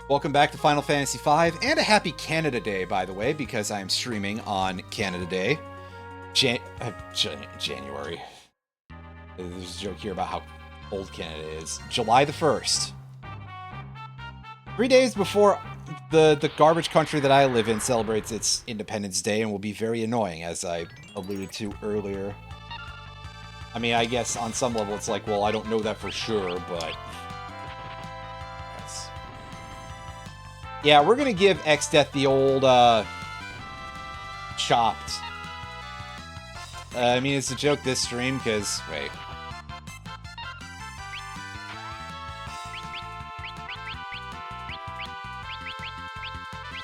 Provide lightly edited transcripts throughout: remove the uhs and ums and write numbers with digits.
Welcome back to Final Fantasy V, and a happy Canada Day, by the way, because I'm streaming on Canada Day. January. There's a joke here about how old Canada is. July the 1st. 3 days before the garbage country that I live in celebrates its Independence Day and will be very annoying, as I alluded to earlier. I mean, I guess on some level it's like, well, I don't know that for sure, but... Yeah, we're gonna give Exdeath the old, chopped. I mean, it's a joke this stream, because... Wait.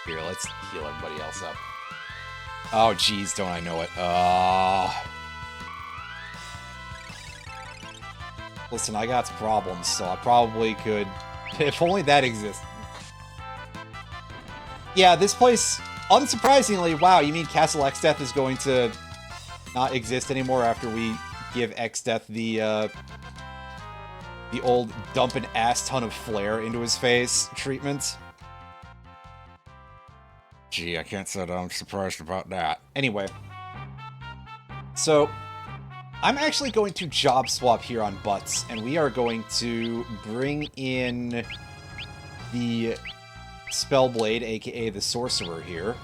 Here, let's heal everybody else up. Oh, jeez, don't I know it. Listen, I got problems, so I probably could... If only that exists. Yeah, this place, unsurprisingly, wow, you mean Castle Exdeath is going to not exist anymore after we give Exdeath the old dump an ass ton of flair into his face treatment? Gee, I can't say that I'm surprised about that. Anyway, so I'm actually going to job swap here on Butts, and we are going to bring in the Spellblade, aka the Sorcerer here,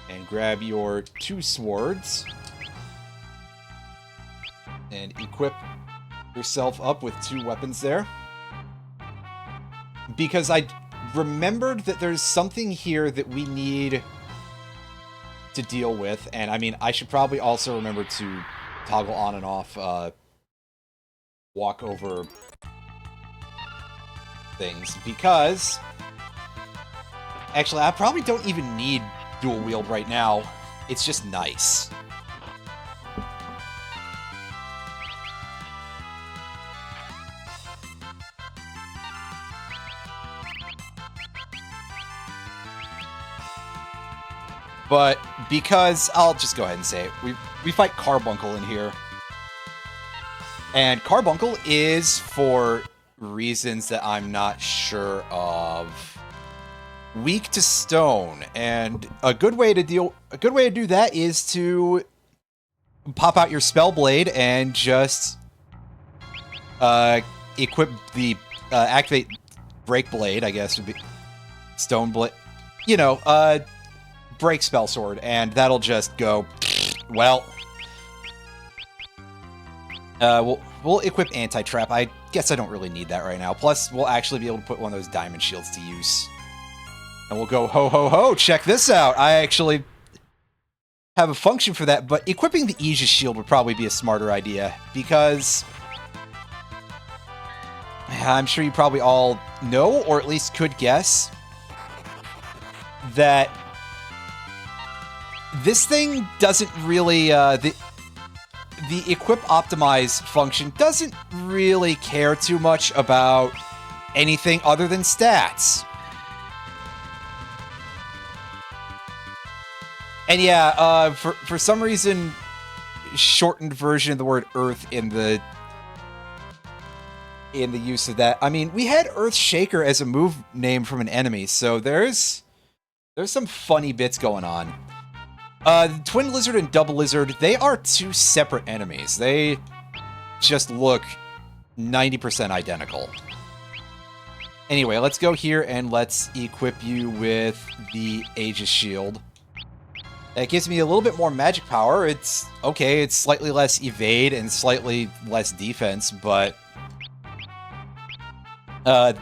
and grab your 2 swords and equip yourself up with 2 weapons there, because I remembered that there's something here that we need to deal with, and I mean, I should probably also remember to toggle on and off walk over things, because actually, I probably don't even need dual wield right now. It's just nice. But because, I'll just go ahead and say it, we fight Carbuncle in here. And Carbuncle is, for reasons that I'm not sure of, weak to stone, and a good way to do that is to pop out your Spellblade and just equip the activate Break Blade, I guess would be Stone Blade, you know, Break Spell Sword, and that'll just go well. We'll equip Anti-Trap. I guess I don't really need that right now. Plus, we'll actually be able to put one of those diamond shields to use. And we'll go, ho, ho, ho, check this out. I actually have a function for that, but equipping the Aegis Shield would probably be a smarter idea, because I'm sure you probably all know, or at least could guess, that this thing doesn't really, the Equip Optimize function doesn't really care too much about anything other than stats. And yeah, for some reason, shortened version of the word Earth in the use of that. I mean, we had Earth Shaker as a move name from an enemy, so there's some funny bits going on. Twin Lizard and Double Lizard, they are 2 separate enemies. They just look 90% identical. Anyway, let's go here and let's equip you with the Aegis Shield. That gives me a little bit more magic power. It's okay, it's slightly less evade and slightly less defense, but the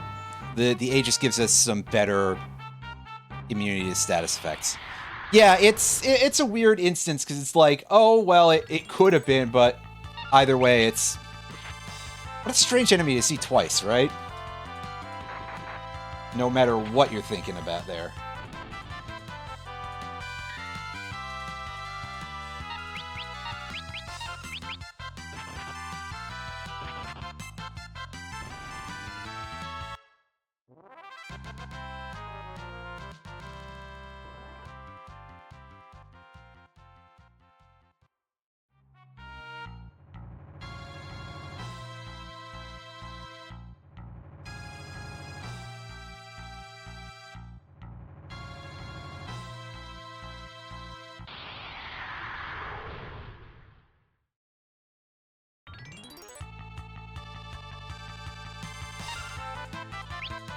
Aegis gives us some better immunity to status effects. Yeah, it's a weird instance, because it's like, oh, well, it could have been, but either way, it's... What a strange enemy to see twice, right? No matter what you're thinking about there.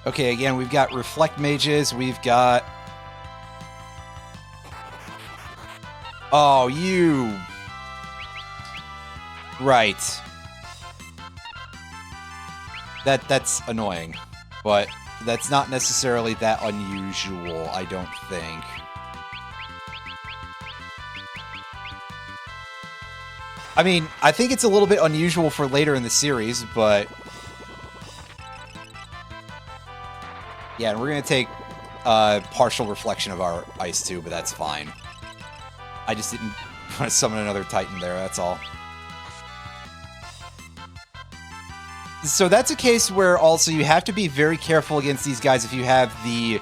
Okay, again, we've got Reflect Mages, we've got... Oh, you... Right. That's annoying, but that's not necessarily that unusual, I don't think. I mean, I think it's a little bit unusual for later in the series, but... Yeah, and we're going to take partial reflection of our ice too, but that's fine. I just didn't want to summon another Titan there, that's all. So that's a case where also you have to be very careful against these guys if you have the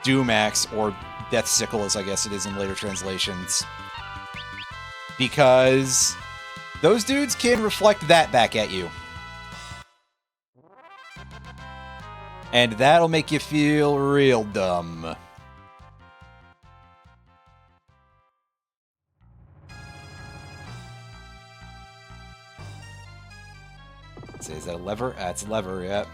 Doom Axe, or Death Sickle, as I guess it is in later translations. Because those dudes can reflect that back at you. And that'll make you feel real dumb. Let's see, is that a lever? That's a lever, yeah.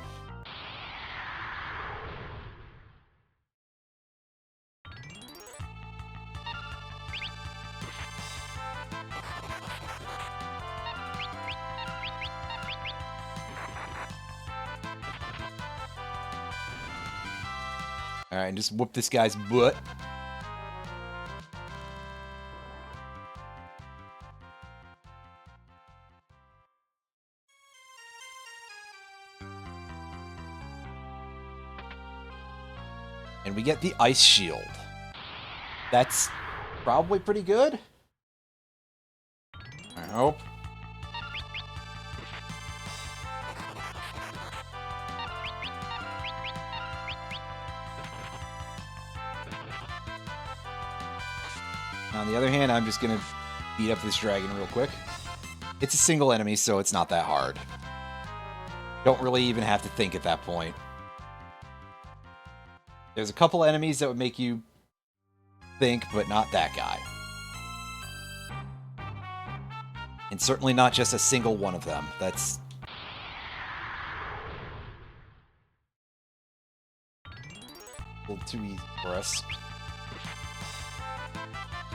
Alright, and just whoop this guy's butt. And we get the Ice Shield. That's probably pretty good. I hope. On the other hand, I'm just going to beat up this dragon real quick. It's a single enemy, so it's not that hard. Don't really even have to think at that point. There's a couple enemies that would make you think, but not that guy. And certainly not just a single one of them. That's... a little too easy for us.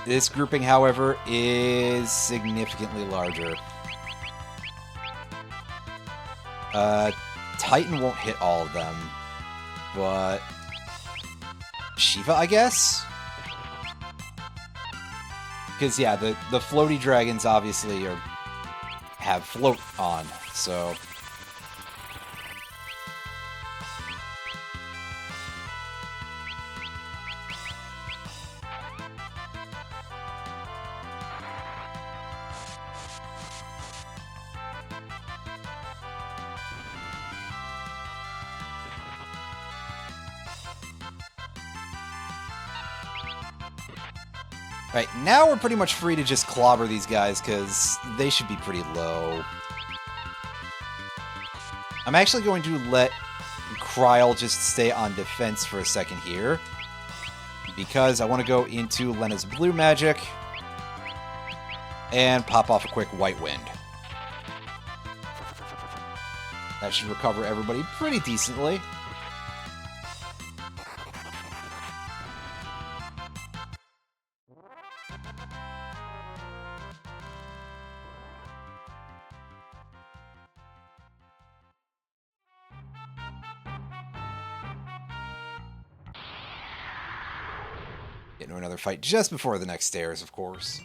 This grouping, however, is significantly larger. Titan won't hit all of them, but... Shiva, I guess? Because, yeah, the floaty dragons obviously have float on, so... Right, now we're pretty much free to just clobber these guys, because they should be pretty low. I'm actually going to let Kryl just stay on defense for a second here, because I want to go into Lena's blue magic and pop off a quick white wind. That should recover everybody pretty decently. Get into another fight just before the next stairs, of course.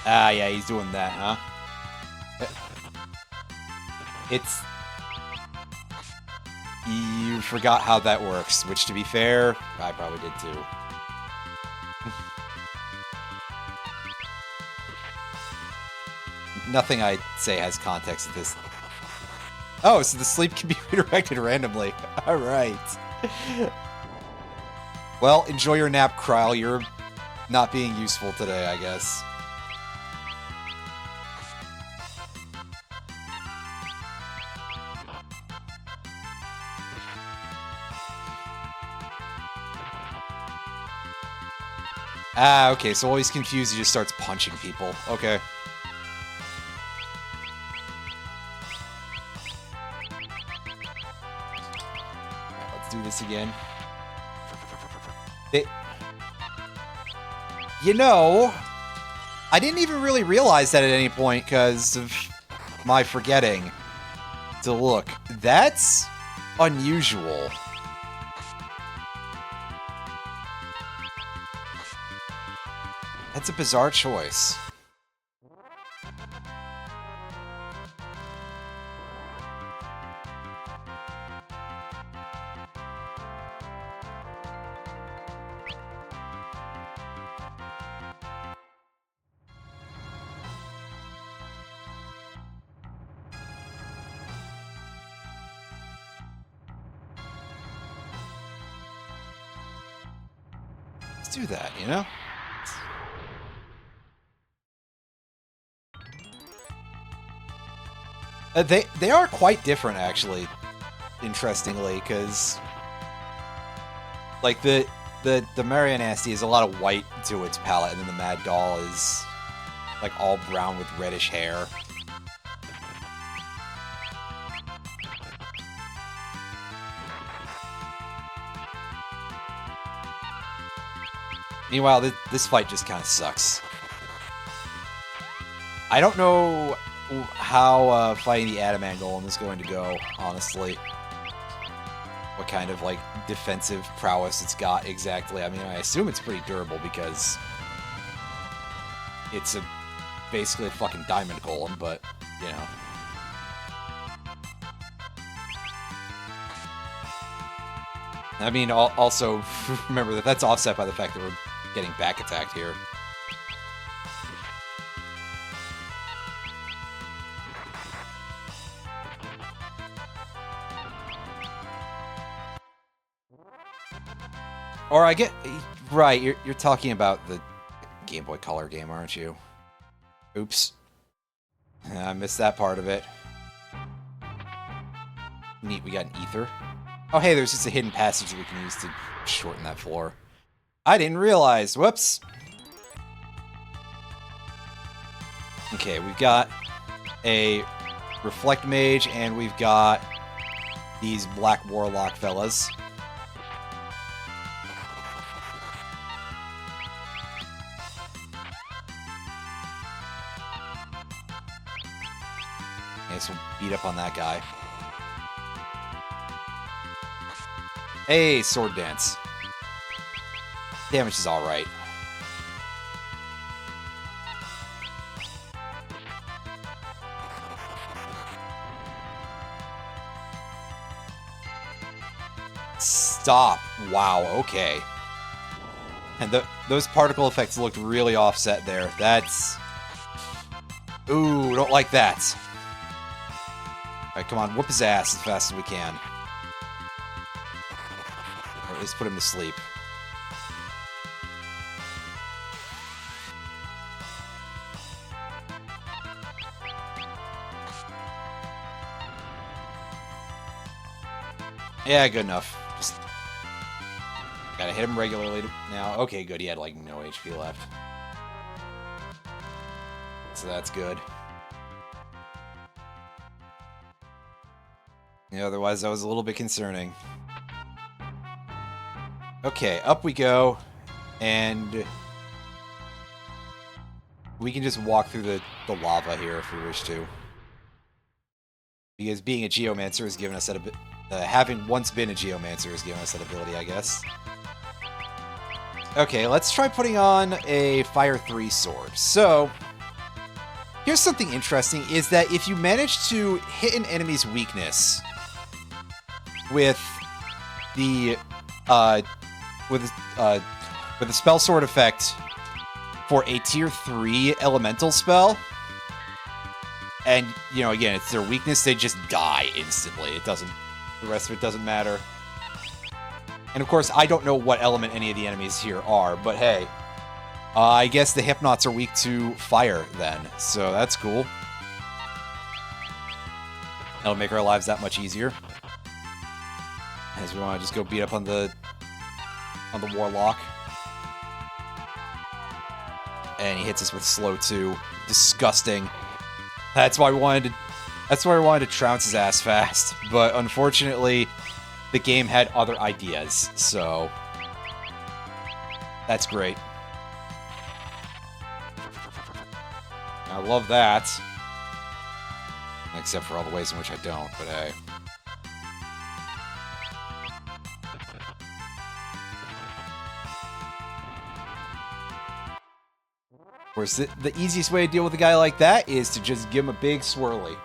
Ah, yeah, he's doing that, huh? It's... You forgot how that works, which, to be fair, I probably did too. Nothing I say has context at this. Oh, so the sleep can be redirected randomly. Alright. Well, enjoy your nap, Kryl. You're not being useful today, I guess. Ah, okay, so while he's confused, he just starts punching people. Okay. Alright, let's do this again. You know, I didn't even really realize that at any point because of my forgetting to look. That's unusual. That's a bizarre choice. Let's do that, you know? They are quite different, actually, interestingly, because like the Marianasti has a lot of white to its palette, and then the Mad Doll is like all brown with reddish hair. Meanwhile, this fight just kind of sucks. I don't know how fighting the Adamant Golem is going to go, honestly. What kind of, like, defensive prowess it's got exactly. I mean, I assume it's pretty durable because it's basically a fucking diamond golem, but, you know. I mean, also, remember that that's offset by the fact that we're getting back attacked here. Or I get... Right, you're talking about the Game Boy Color game, aren't you? Oops. I missed that part of it. Neat, we got an ether. Oh, hey, there's just a hidden passage that we can use to shorten that floor. I didn't realize. Whoops. Okay, we've got a Reflect Mage, and we've got these Black Warlock fellas. Okay, so beat up on that guy. Hey, Sword Dance. Damage is alright. Stop. Wow, okay. And those particle effects looked really offset there. That's... Ooh, don't like that. Alright, come on, whoop his ass as fast as we can. Or at least put him to sleep. Yeah, good enough. Just gotta hit him regularly now. Okay, good. He had, like, no HP left. So that's good. Yeah, otherwise that was a little bit concerning. Okay, up we go. And we can just walk through the lava here if we wish to. Because being a Geomancer has given us that ability. Having once been a Geomancer has given us that ability, I guess. Okay, let's try putting on a Fire 3 sword. So, here's something interesting, is that if you manage to hit an enemy's weakness with the with a spell sword effect for a tier 3 elemental spell, and, you know, again, it's their weakness, they just die instantly. It doesn't... The rest of it doesn't matter. And of course, I don't know what element any of the enemies here are, but hey. I guess the Hypnots are weak to fire, then. So that's cool. That'll make our lives that much easier. As we want to just go beat up on the Warlock. And he hits us with slow 2. Disgusting. That's why we wanted to trounce his ass fast. But unfortunately, the game had other ideas, so that's great. I love that. Except for all the ways in which I don't, but hey. Of course, the easiest way to deal with a guy like that is to just give him a big swirly.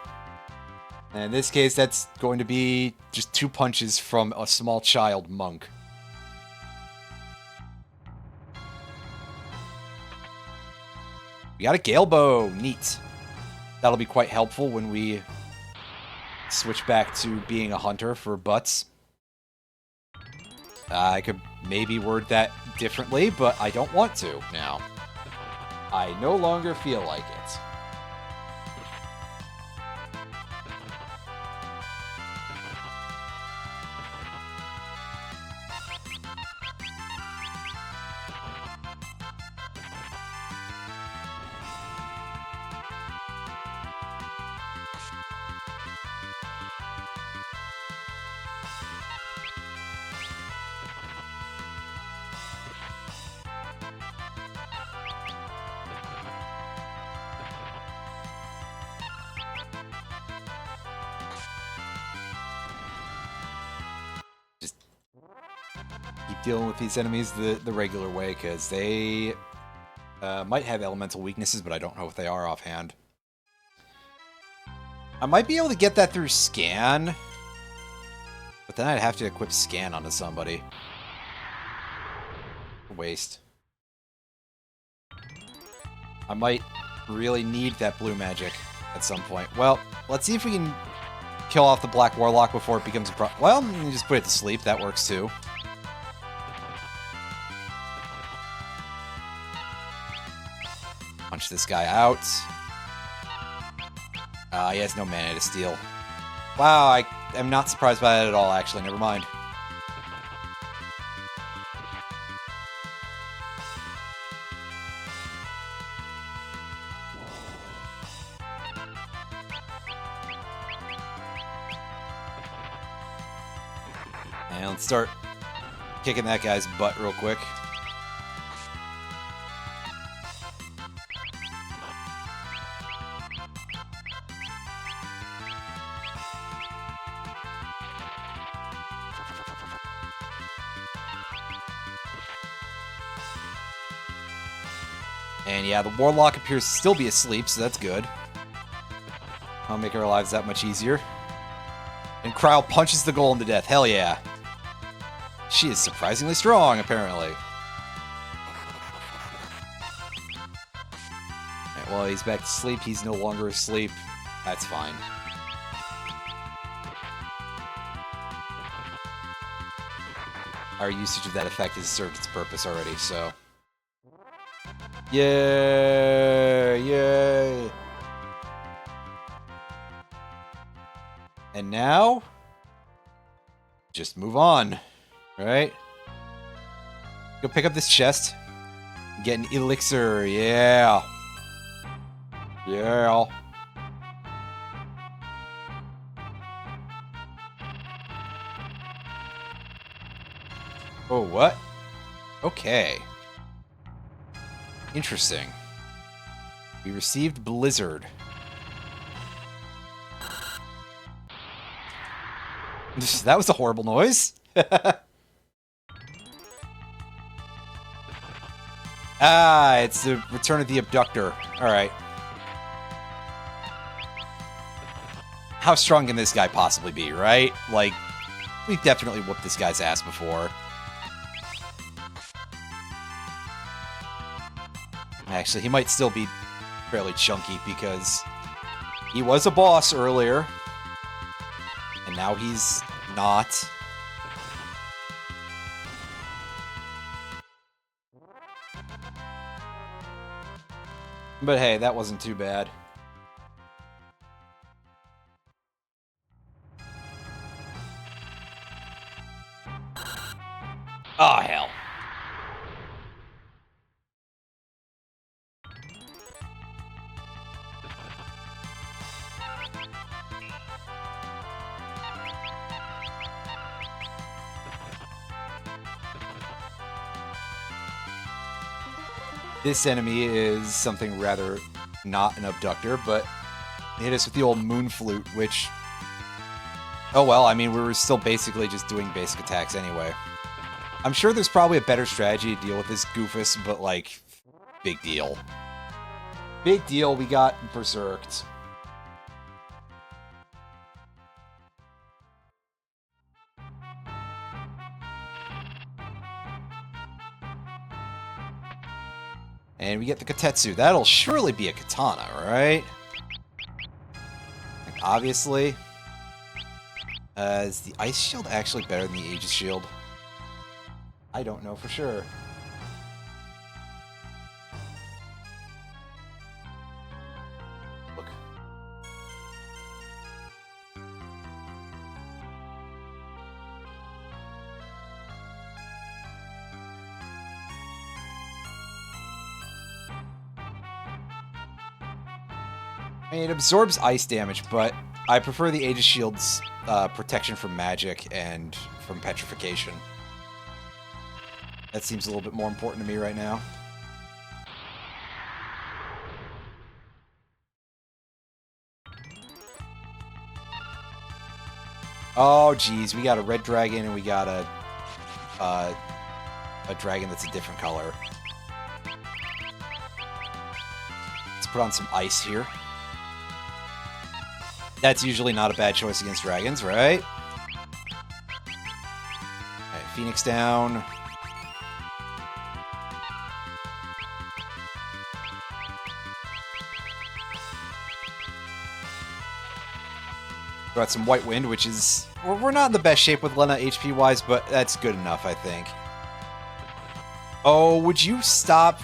And in this case, that's going to be just 2 punches from a small child monk. We got a Gale Bow. Neat. That'll be quite helpful when we switch back to being a hunter for butts. I could maybe word that differently, but I don't want to now. I no longer feel like it. Keep dealing with these enemies the regular way, because they might have elemental weaknesses, but I don't know if they are offhand. I might be able to get that through Scan, but then I'd have to equip Scan onto somebody. Waste. I might really need that blue magic at some point. Well, let's see if we can kill off the Black Warlock before it becomes a problem. Well, you just put it to sleep. That works too. Punch this guy out. He has no mana to steal. Wow, I am not surprised by that at all, actually. Never mind. And let's start kicking that guy's butt real quick. And yeah, the Warlock appears to still be asleep, so that's good. I'll make our lives that much easier. And Cryo punches the golem to death. Hell yeah. She is surprisingly strong, apparently. Right, well, he's back to sleep. He's no longer asleep. That's fine. Our usage of that effect has served its purpose already, so... Yay! Yay! And now... just move on, right? Go pick up this chest. Get an elixir, yeah! Yeah! Oh, what? Okay. Interesting. We received Blizzard. That was a horrible noise. Ah, it's the return of the abductor. Alright. How strong can this guy possibly be, right? Like, we've definitely whooped this guy's ass before. Actually, he might still be fairly chunky because he was a boss earlier. And now he's not. But hey, that wasn't too bad. Oh, hell. This enemy is something rather not an abductor, but they hit us with the old moon flute, which... Oh well, I mean, we were still basically just doing basic attacks anyway. I'm sure there's probably a better strategy to deal with this goofus, but, like, big deal. Big deal, we got berserked. And we get the Katetsu. That'll surely be a katana, right? Like, obviously. Is the Ice Shield actually better than the Aegis Shield? I don't know for sure. Look. I mean, it absorbs ice damage, but I prefer the Aegis Shield's protection from magic and from petrification. That seems a little bit more important to me right now. Oh, geez, we got a red dragon and we got a dragon that's a different color. Let's put on some ice here. That's usually not a bad choice against dragons, right? Alright, Phoenix down. Got some White Wind, which is... We're not in the best shape with Lena HP-wise, but that's good enough, I think. Oh, would you stop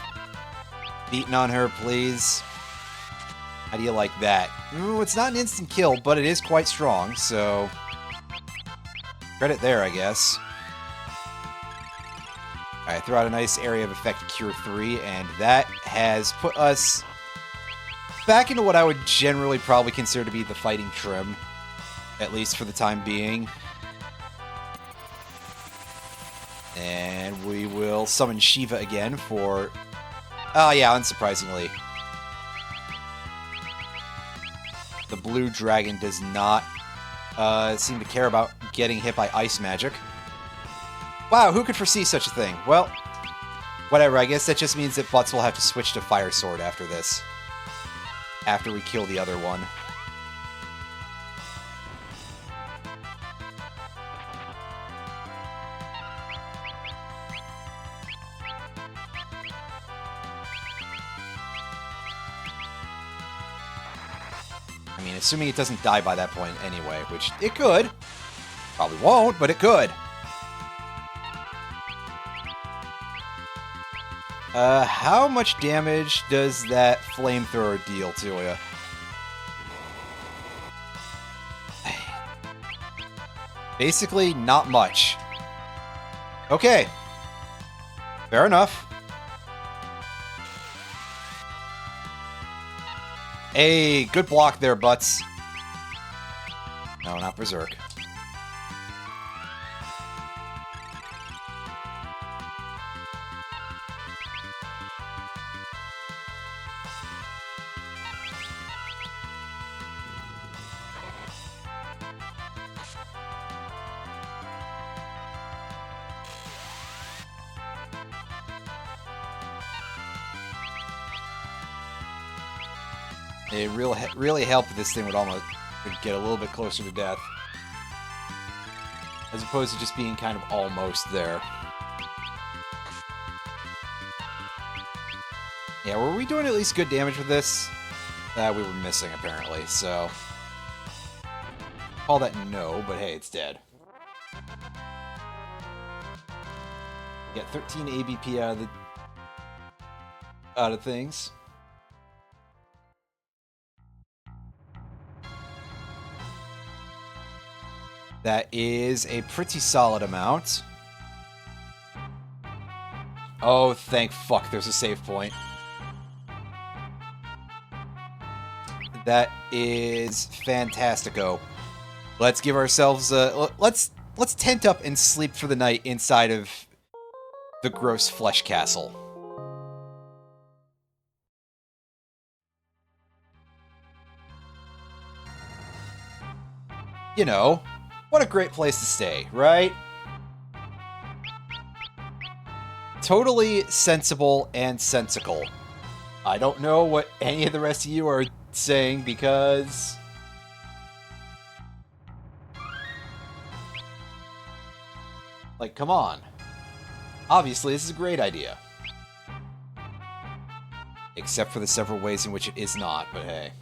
beating on her, please? How do you like that? Ooh, it's not an instant kill, but it is quite strong, so... Credit there, I guess. Alright, throw out a nice area of effect Cure 3, and that has put us back into what I would generally probably consider to be the fighting trim. At least for the time being. And we will summon Shiva again for... Oh yeah, unsurprisingly. The blue dragon does not seem to care about getting hit by ice magic. Wow, who could foresee such a thing? Well, whatever, I guess that just means that Butts will have to switch to Fire Sword after this. After we kill the other one. I mean, assuming it doesn't die by that point anyway, which it could. Probably won't, but it could. How much damage does that flamethrower deal to you? Basically, not much. Okay. Fair enough. Hey, good block there, Butts. No, not Berserk. It really helped if this thing would get a little bit closer to death. As opposed to just being kind of almost there. Yeah, were we doing at least good damage with this? We were missing, apparently, so... Call that no, but hey, it's dead. Get 13 ABP out of things. That is a pretty solid amount. Oh, thank fuck, there's a save point. That is fantastico. Let's give ourselves a... Let's tent up and sleep for the night inside of the gross flesh castle. You know, what a great place to stay, right? Totally sensible and sensical. I don't know what any of the rest of you are saying because... like, come on. Obviously, this is a great idea. Except for the several ways in which it is not, but hey.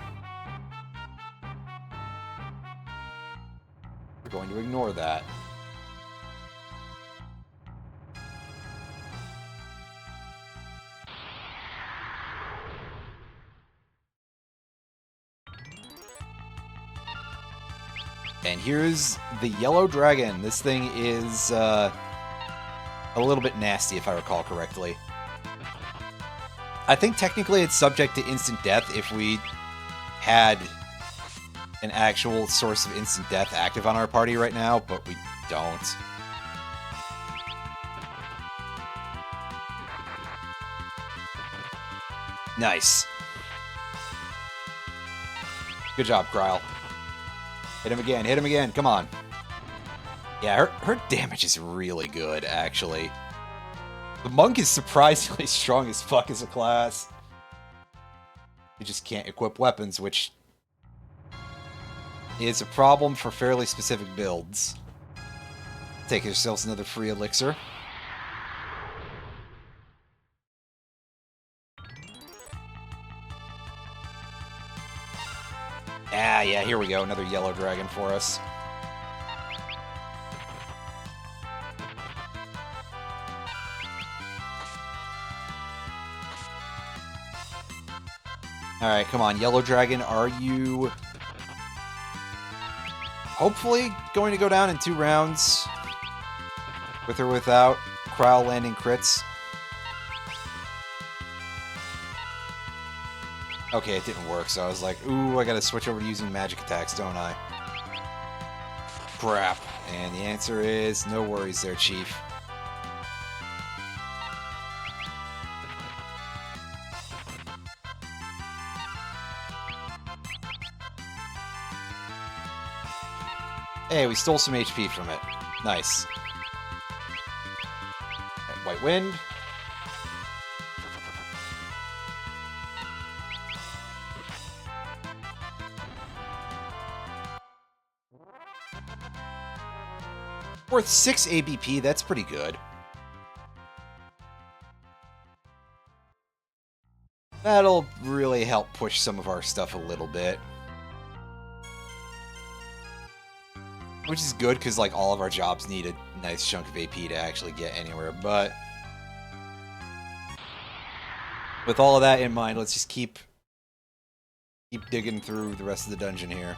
We're going to ignore that. And here's the yellow dragon. This thing is a little bit nasty, if I recall correctly. I think technically it's subject to instant death if we had an actual source of instant death active on our party right now, but we don't. Nice. Good job, Kryle. Hit him again, come on. Yeah, her damage is really good, actually. The monk is surprisingly strong as fuck as a class. You just can't equip weapons, which is a problem for fairly specific builds. Take yourselves another free elixir. Ah, yeah, here we go. Another yellow dragon for us. Alright, come on. Yellow dragon, are you... hopefully going to go down in 2 rounds? With or without Kryle landing crits? Okay, it didn't work, so I was like, ooh, I gotta switch over to using magic attacks, don't I? Crap. And the answer is, no worries there, Chief. Hey, we stole some HP from it. Nice. Right, White Wind. Worth 6 ABP, that's pretty good. That'll really help push some of our stuff a little bit. Which is good, because like all of our jobs need a nice chunk of AP to actually get anywhere, but... with all of that in mind, let's just keep digging through the rest of the dungeon here.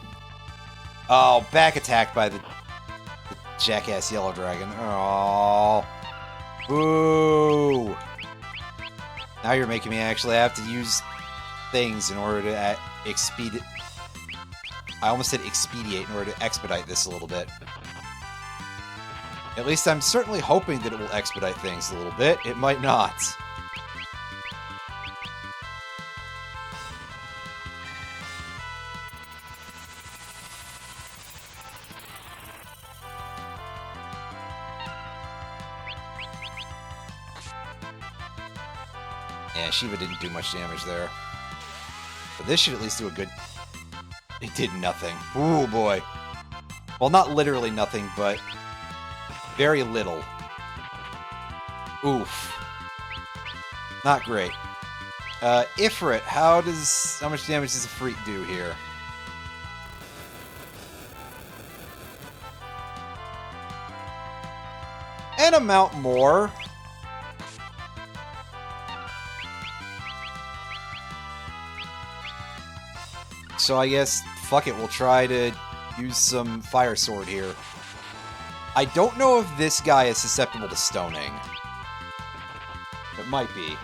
Oh, back attack by the jackass yellow dragon. Oh, boo! Now you're making me actually have to use things in order to expedite. I almost said expedite in order to expedite this a little bit. At least I'm certainly hoping that it will expedite things a little bit. It might not. Yeah, Shiva didn't do much damage there. But this should at least do a good... It did nothing. Ooh, boy. Well, not literally nothing, but... very little. Oof. Not great. Ifrit, how much damage does a freak do here? An amount more. So I guess, fuck it, we'll try to use some Fire Sword here. I don't know if this guy is susceptible to stoning. It might be.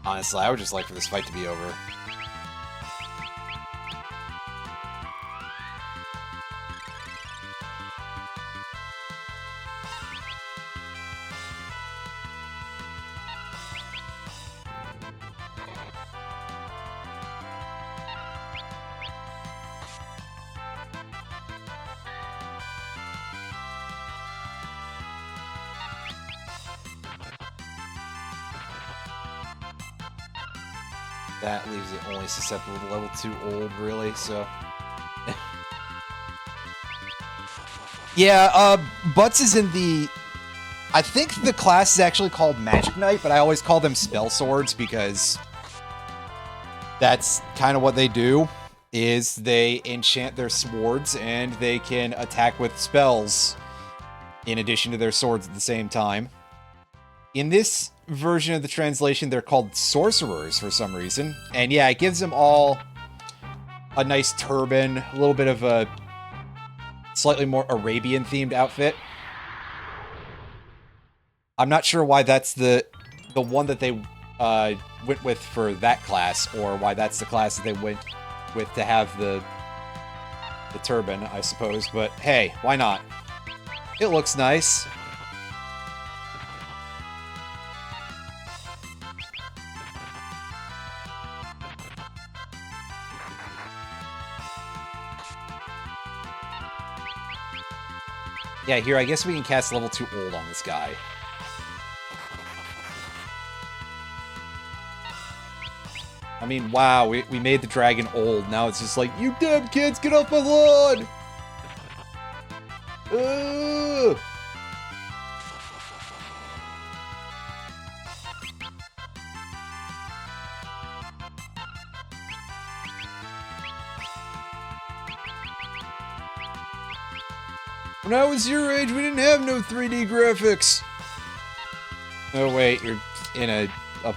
Honestly, I would just like for this fight to be over. That leaves it only susceptible to level 2 old, really, so... yeah, Butts is in the... I think the class is actually called Magic Knight, but I always call them Spell Swords because... that's kind of what they do, is they enchant their swords and they can attack with spells in addition to their swords at the same time. In this version of the translation, they're called sorcerers for some reason. And yeah, it gives them all a nice turban, a little bit of a slightly more Arabian-themed outfit. I'm not sure why that's the one that they went with for that class, or why that's the class that they went with to have the turban, I suppose. But hey, why not? It looks nice. Yeah, here, I guess we can cast level 2 old on this guy. I mean, wow, we made the dragon old. Now it's just like, you damn kids, get off my lawn! When I was your age, we didn't have no 3D graphics. Oh wait, you're in a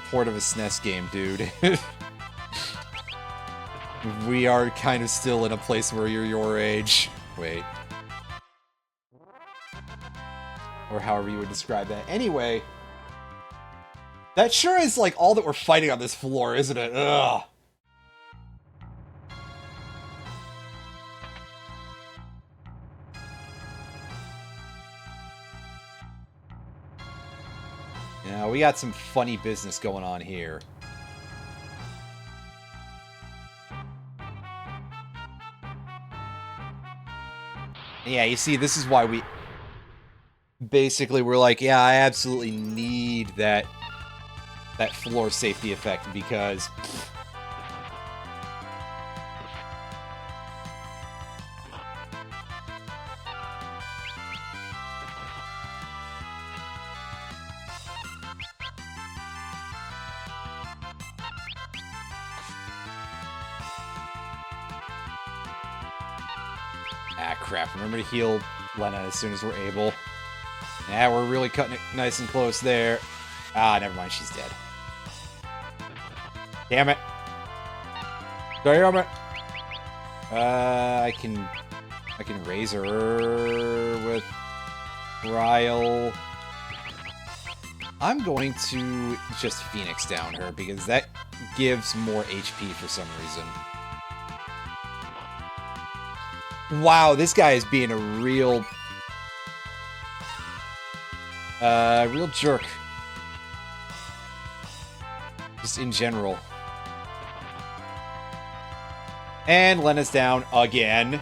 port of a SNES game, dude. We are kind of still in a place where you're your age. Wait. Or however you would describe that. Anyway. That sure is like all that we're fighting on this floor, isn't it? Ugh. Yeah, we got some funny business going on here. Yeah, you see, this is why we... basically, we're like, yeah, I absolutely need that floor safety effect, because... ah, crap. Remember to heal Lena as soon as we're able. Yeah, we're really cutting it nice and close there. Ah, never mind. She's dead. Damn it. Damn it. I can raise her with Ryle. I'm going to just Phoenix down her because that gives more HP for some reason. Wow, this guy is being a real jerk. Just in general. And Lena's down again.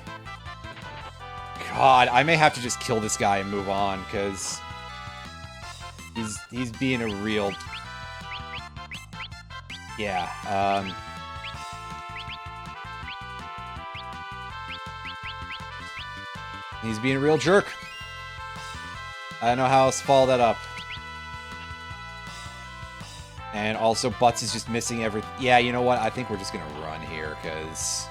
God, I may have to just kill this guy and move on, because he's being a real... yeah, he's being a real jerk. I don't know how else to follow that up. And also, Butts is just missing everything. Yeah, you know what? I think we're just gonna run here, because...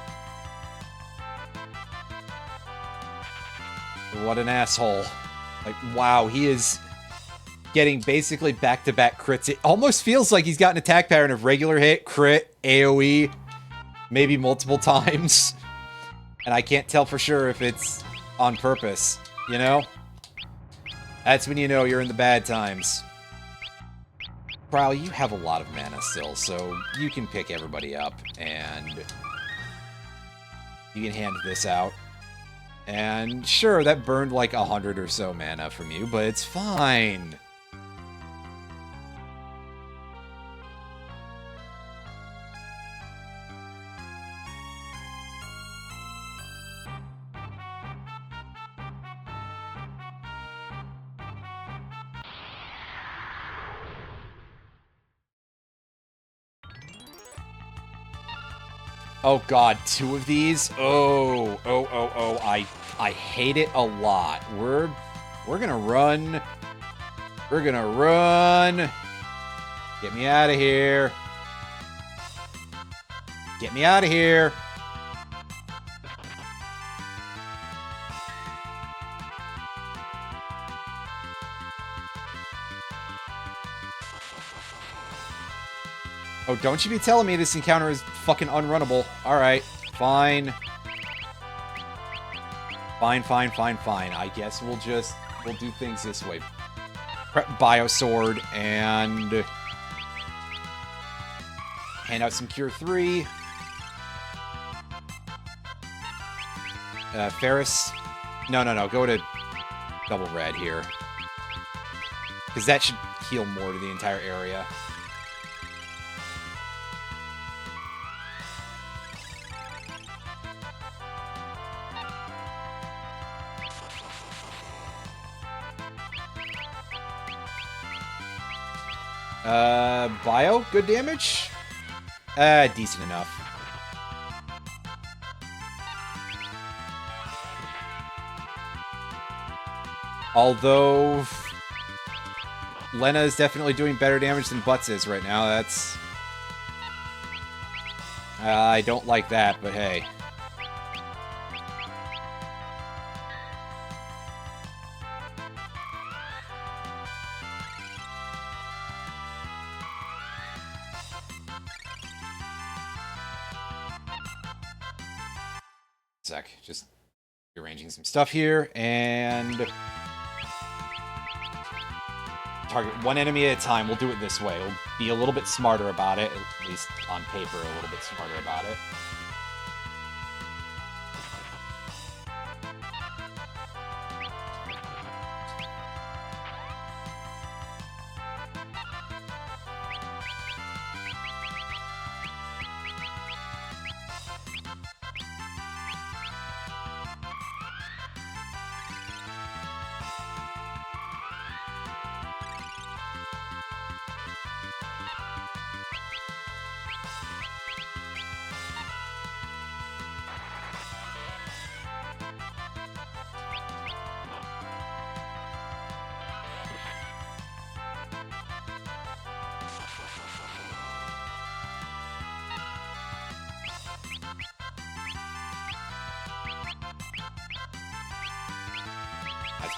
what an asshole. Like, wow, he is getting basically back-to-back crits. It almost feels like he's got an attack pattern of regular hit, crit, AoE, maybe multiple times. And I can't tell for sure if it's on purpose, you know? That's when you know you're in the bad times. Prowl, you have a lot of mana still, so you can pick everybody up, and you can hand this out. And sure, that burned like 100 or so mana from you, but it's fine. Oh god, 2 of these? Oh, I hate it a lot. We're gonna run. We're gonna run. Get me out of here. Get me out of here. Oh, don't you be telling me this encounter is fucking unrunnable. Alright, fine. Fine. I guess we'll do things this way. Prep Biosword and hand out some Cure 3. Ferris. No. Go to double red here. Because that should heal more to the entire area. Bio, good damage? Decent enough. Although Lena is definitely doing better damage than Butts is right now. That's... I don't like that, but hey. Just rearranging some stuff here, and target one enemy at a time. We'll do it this way. We'll be a little bit smarter about it, at least on paper, a little bit smarter about it.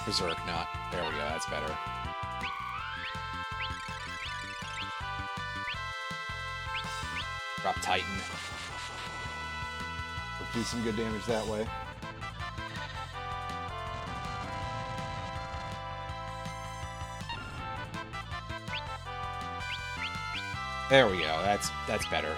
Berserk, not. There we go, that's better. Drop Titan. We'll do some good damage that way. There we go, that's better.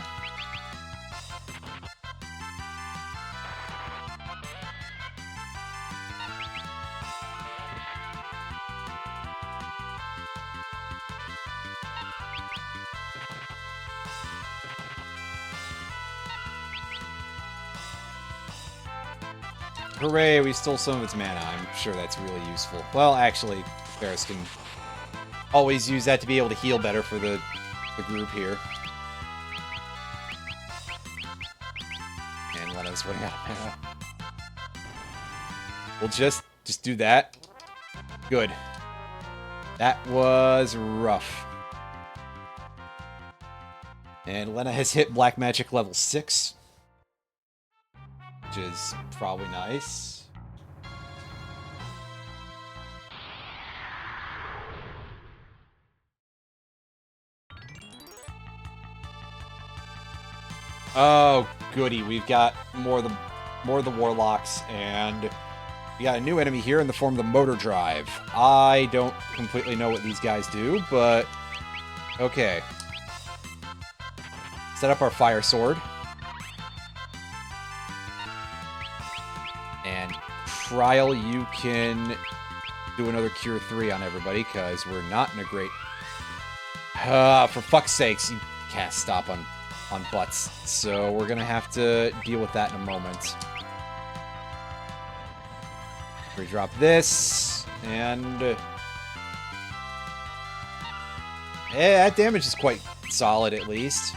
Hooray, we stole some of its mana. I'm sure that's really useful. Well, actually, Ferris can always use that to be able to heal better for the group here. And let us run out of mana. We'll just do that. Good. That was rough. And Lena has hit Black Magic level 6. Which is probably nice. Oh, goody. We've got more of the Warlocks, and we got a new enemy here in the form of the Motor Drive. I don't completely know what these guys do, but Okay. Set up our fire sword. And Trial, you can do another Cure 3 on everybody, because we're not in a great... for fuck's sakes, you can't stop on butts. So we're gonna have to deal with that in a moment. We drop this, and... that damage is quite solid, at least.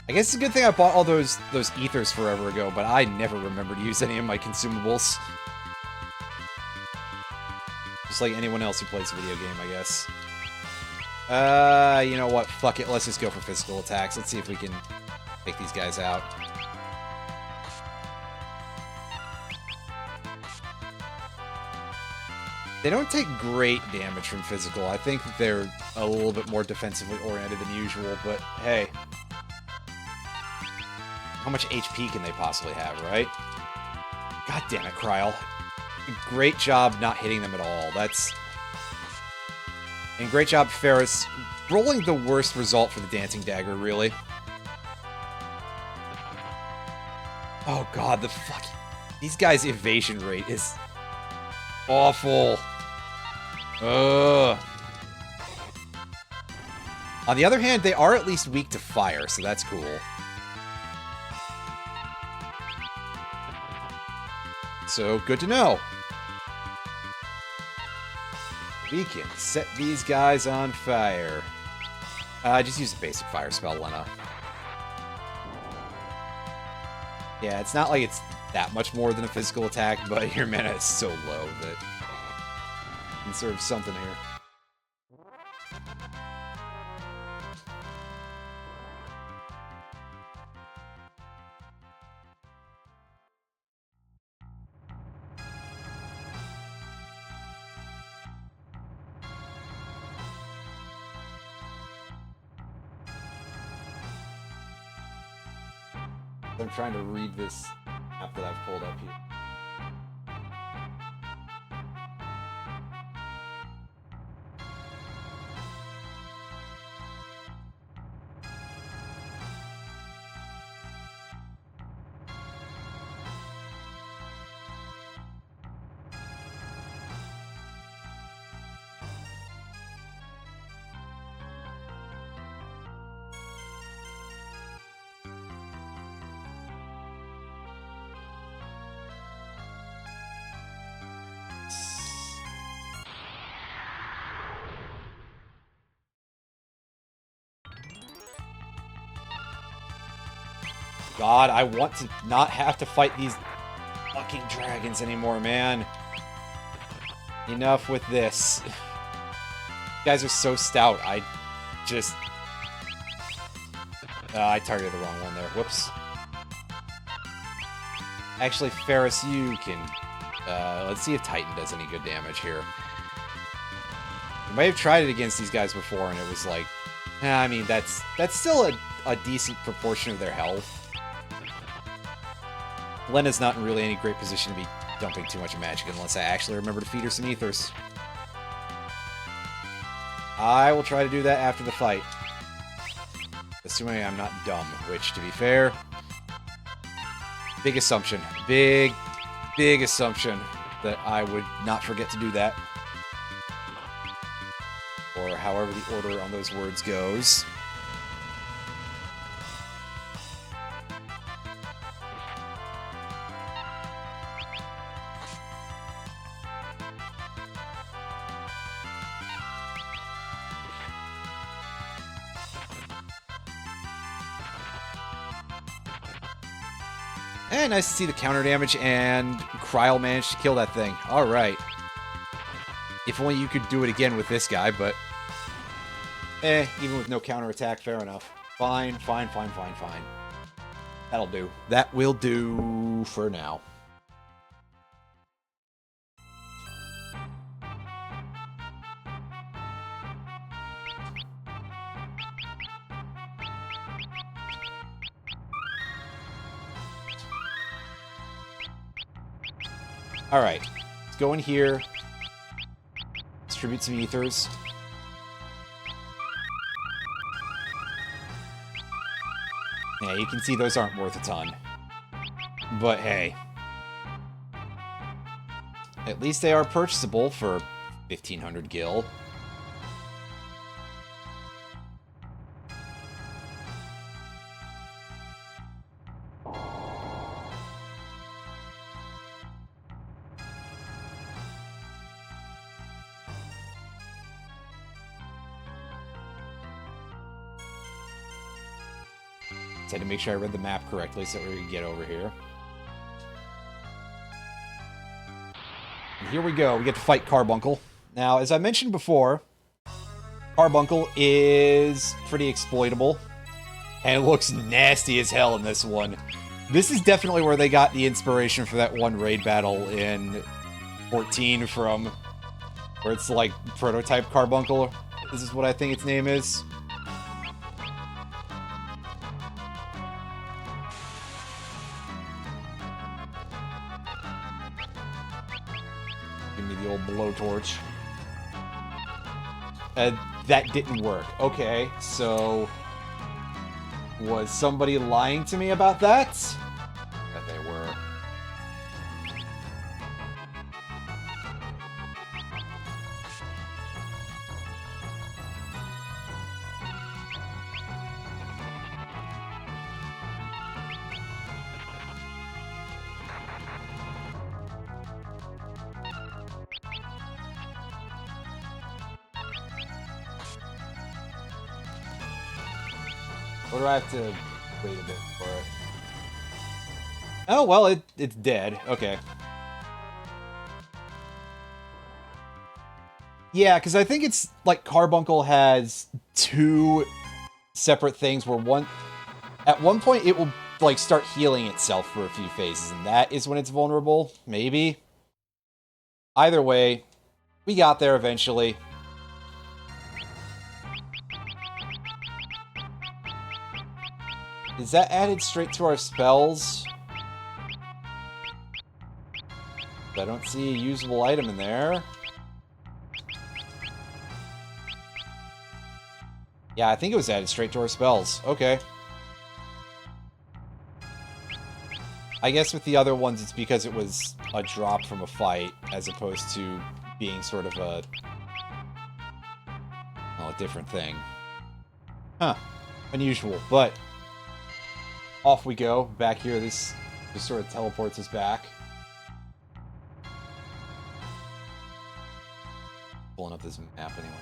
I guess it's a good thing I bought all those ethers forever ago, but I never remember to use any of my consumables. Just like anyone else who plays a video game, I guess. You know what? Fuck it. Let's just go for physical attacks. Let's see if we can take these guys out. They don't take great damage from physical. I think that they're a little bit more defensively oriented than usual, but hey. How much HP can they possibly have, right? God damn it, Kryl. Great job not hitting them at all. That's... And great job, Ferris. Rolling the worst result for the Dancing Dagger, really. Oh god, the fuck... These guys' evasion rate is... awful. Ugh. On the other hand, they are at least weak to fire, so that's cool. So, good to know. We can set these guys on fire. Just use a basic fire spell, Lena. Yeah, it's not like it's that much more than a physical attack, but your mana is so low that you can serve something here. I'm trying to read this app that I've pulled up here. God, I want to not have to fight these fucking dragons anymore, man. Enough with this. You guys are so stout. I just... I targeted the wrong one there. Whoops. Actually, Ferris, you can... let's see if Titan does any good damage here. I might have tried it against these guys before, and it was like... I mean, that's still a decent proportion of their health. Lena's not in really any great position to be dumping too much magic unless I actually remember to feed her some ethers. I will try to do that after the fight. Assuming I'm not dumb, which, to be fair... Big assumption. Big assumption that I would not forget to do that. Or however the order on those words goes. And nice to see the counter damage, and Kryl managed to kill that thing. Alright. If only you could do it again with this guy, but... even with no counterattack, fair enough. Fine. That'll do. That will do for now. Alright. Let's go in here. Distribute some ethers. Yeah, you can see those aren't worth a ton. But hey. At least they are purchasable for 1,500 gil. Just had to make sure I read the map correctly so we could get over here. And here we go. We get to fight Carbuncle. Now, as I mentioned before, Carbuncle is pretty exploitable. And it looks nasty as hell in this one. This is definitely where they got the inspiration for that one raid battle in 14 from. Where it's like prototype Carbuncle. This is what I think its name is. Give me the old blowtorch. That didn't work. Okay, so... was somebody lying to me about that? That they were. Or do I have to wait a bit for it? Oh, well, it's dead. Okay. Yeah, because I think it's, like, Carbuncle has two separate things where at one point it will, like, start healing itself for a few phases, and that is when it's vulnerable. Maybe. Either way, we got there eventually. Is that added straight to our spells? I don't see a usable item in there. Yeah, I think it was added straight to our spells. Okay. I guess with the other ones, it's because it was a drop from a fight, as opposed to being sort of a different thing. Huh. Unusual, but... off we go. Back here, this just sort of teleports us back. Pulling up this map anyway.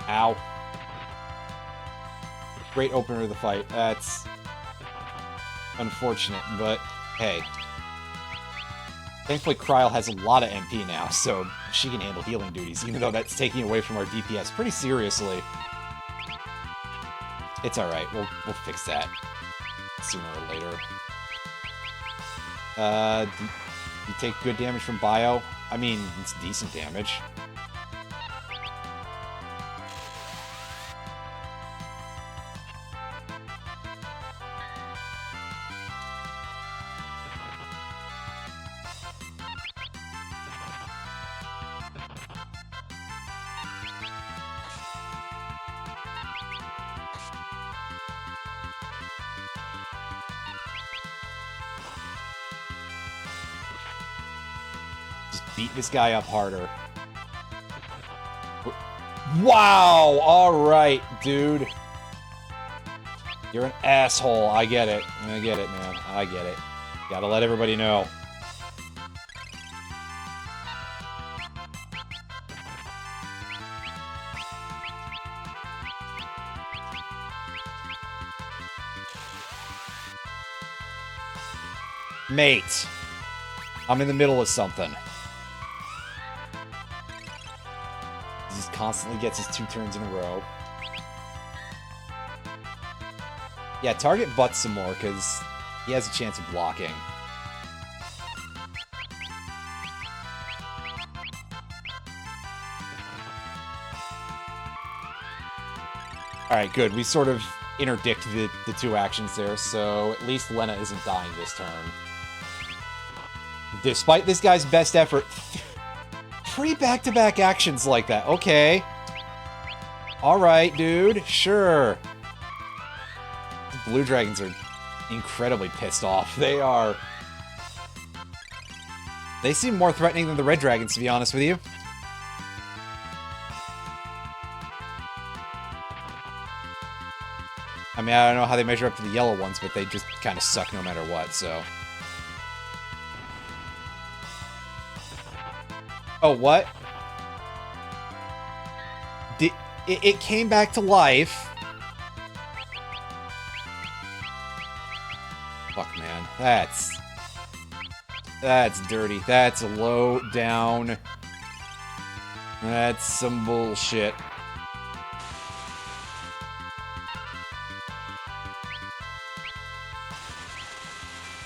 Ow. Great opener of the fight. That's unfortunate, but hey. Thankfully, Kryl has a lot of MP now, so she can handle healing duties, even though that's taking away from our DPS pretty seriously. It's alright, we'll fix that sooner or later. You take good damage from Bio? I mean, it's decent damage. Beat this guy up harder. Wow! Alright, dude. You're an asshole. I get it. I get it, man. I get it. Gotta let everybody know. Mate. I'm in the middle of something. He just constantly gets his 2 turns in a row. Yeah, target butts some more, because he has a chance of blocking. Alright, good. We sort of interdict the two actions there, so at least Lena isn't dying this turn. Despite this guy's best effort, 3 back-to-back actions like that. Okay. Alright, dude. Sure. The blue dragons are incredibly pissed off. They are... They seem more threatening than the red dragons, to be honest with you. I mean, I don't know how they measure up to the yellow ones, but they just kind of suck no matter what, so... Oh, what? It came back to life. Fuck, man. That's dirty. That's low down. That's some bullshit.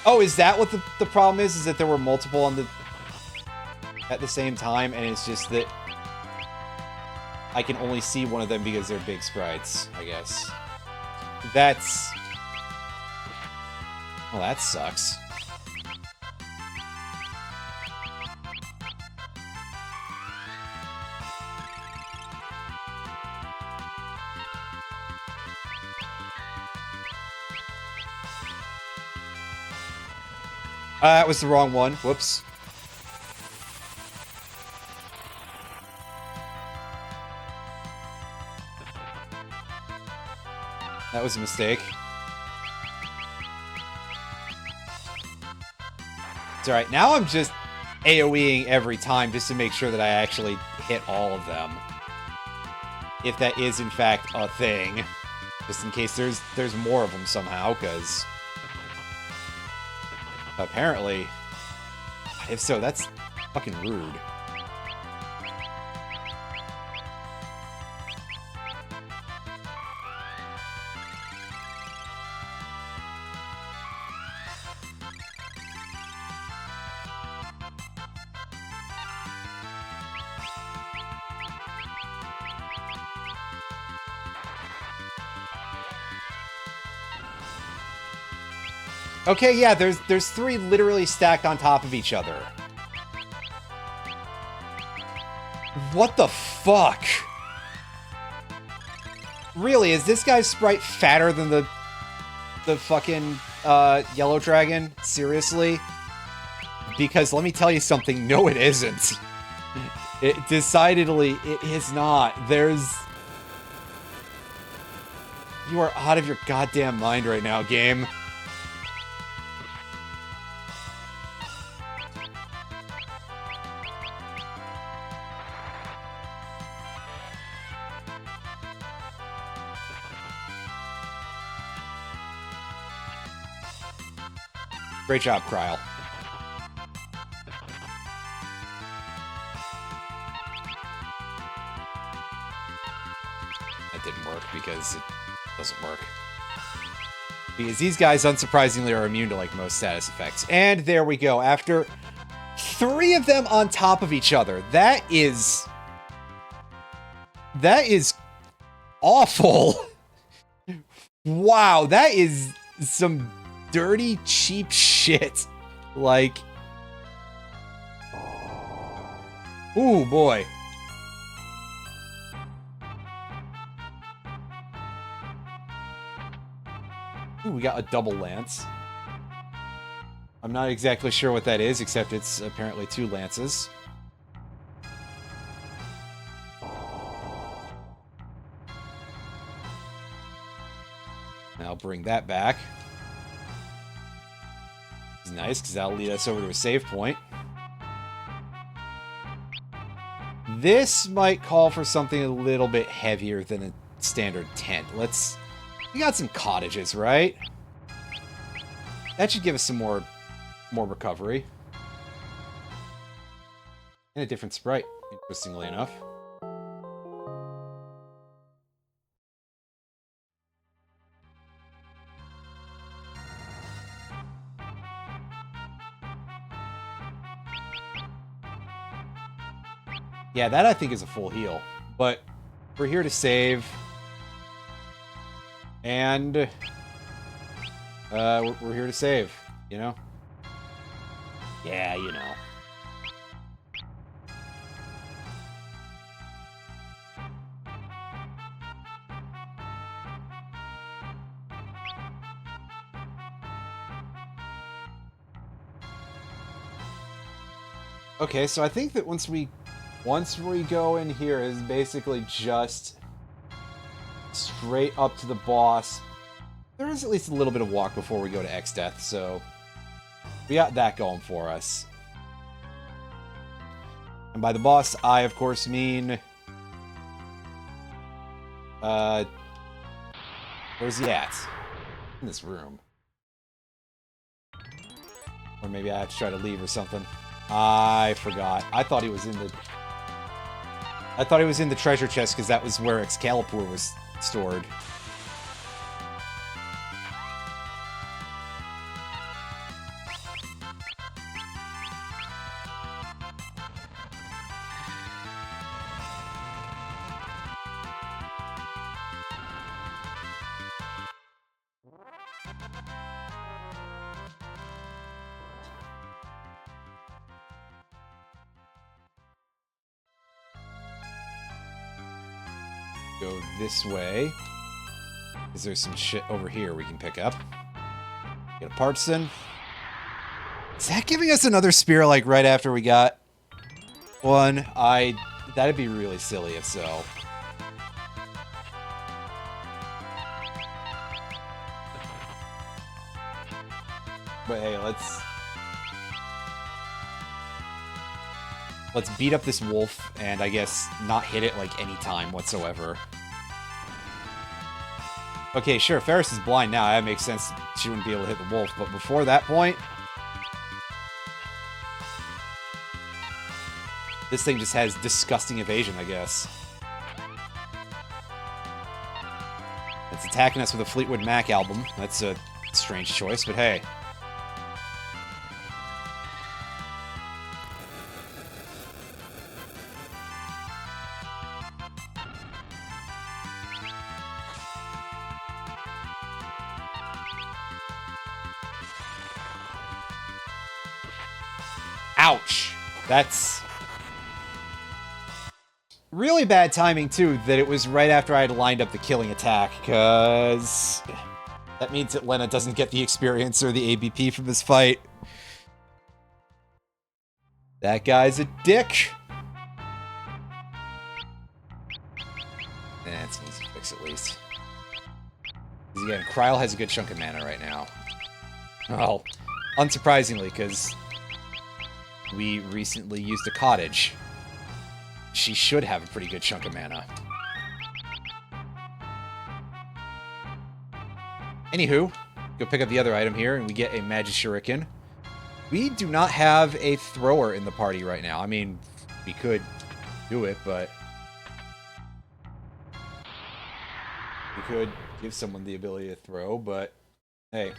Oh, is that what the problem is? Is that there were multiple on the... at the same time, and it's just that I can only see one of them because they're big sprites, I guess. That's... Well, that sucks. That was the wrong one. Whoops. That was a mistake. It's alright. Now I'm just AoEing every time just to make sure that I actually hit all of them. If that is, in fact, a thing. Just in case there's more of them somehow, because... apparently... If so, that's fucking rude. Okay, yeah, there's 3 literally stacked on top of each other. What the fuck? Really, is this guy's sprite fatter than the fucking yellow dragon? Seriously? Because let me tell you something, no it isn't. It decidedly it is not. There's... You are out of your goddamn mind right now, game. Great job, Kryl. That didn't work because it doesn't work. Because these guys, unsurprisingly, are immune to, like, most status effects. And there we go. After 3 of them on top of each other, that is awful. Wow, that is some dirty, cheap shit. Like... Ooh, boy. Ooh, we got a double lance. I'm not exactly sure what that is, except it's apparently 2 lances. I'll bring that back. It's nice, because that'll lead us over to a save point. This might call for something a little bit heavier than a standard tent. We got some cottages, right? That should give us some more recovery. And a different sprite, interestingly enough. Yeah, that I think is a full heal. But we're here to save. And we're here to save, you know? Yeah, you know. Okay, so I think that once we go in here is basically just straight up to the boss. There is at least a little bit of walk before we go to Exdeath, so we got that going for us. And by the boss, I of course mean where's he at? In this room. Or maybe I have to try to leave or something. I forgot. I thought he was in the treasure chest because that was where Excalibur was stored. Go this way. Because there's some shit over here we can pick up. Get a Parson. Is that giving us another spear like right after we got one? That'd be really silly if so. But hey, let's beat up this wolf and I guess not hit it like any time whatsoever. Okay, sure, Ferris is blind now. That makes sense. She wouldn't be able to hit the wolf, but before that point, this thing just has disgusting evasion, I guess. It's attacking us with a Fleetwood Mac album. That's a strange choice, but hey. Ouch! That's really bad timing, too, that it was right after I had lined up the killing attack, because that means that Lena doesn't get the experience or the ABP from this fight. That guy's a dick! That's an easy fix, at least. Again, Kryl has a good chunk of mana right now. Well, unsurprisingly, because we recently used a cottage. She should have a pretty good chunk of mana. Anywho, go pick up the other item here, and we get a Magic Shuriken. We do not have a thrower in the party right now. I mean, we could do it, but we could give someone the ability to throw, but hey.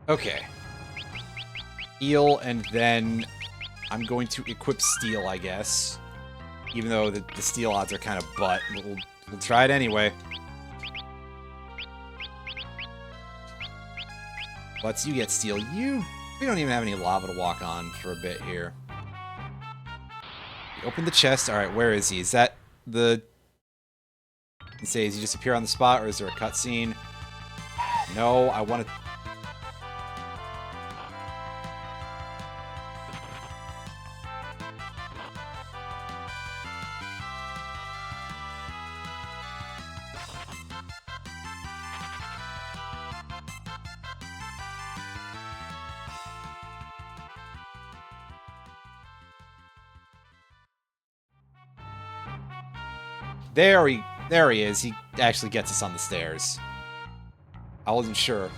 Okay. Eel, and then I'm going to equip Steel, I guess. Even though the Steel odds are kind of butt. We'll try it anyway. Let's you get Steel. We don't even have any lava to walk on for a bit here. open the chest. Alright, where is he? Is that the... You say, does he just appear on the spot, or is there a cutscene? No, I want to... There he is. He actually gets us on the stairs. I wasn't sure.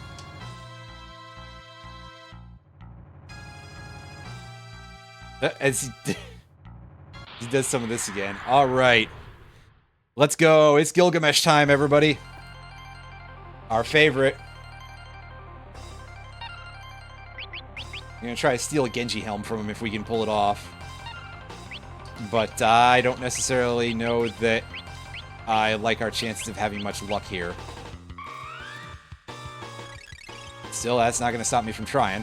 As he does some of this again. All right. Let's go. It's Gilgamesh time, everybody. Our favorite. I'm going to try to steal a Genji helm from him if we can pull it off. But I don't necessarily know that I like our chances of having much luck here. Still, that's not going to stop me from trying.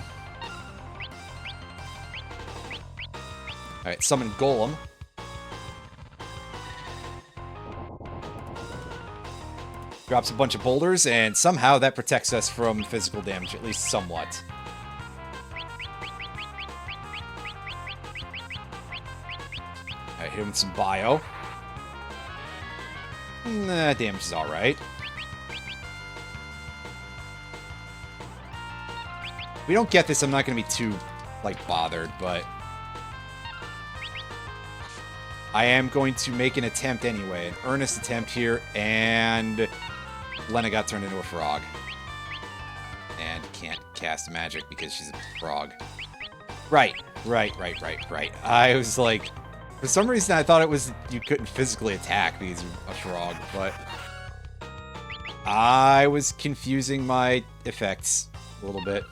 Alright, summon Golem. Drops a bunch of boulders, and somehow that protects us from physical damage, at least somewhat. Alright, hit him with some bio. Nah, damage is alright. If we don't get this, I'm not going to be too, like, bothered, but... I am going to make an attempt anyway. An earnest attempt here, and... Lena got turned into a frog. And can't cast magic because she's a frog. Right. I was like... For some reason, I thought it was you couldn't physically attack because you're a frog, but... I was confusing my effects a little bit.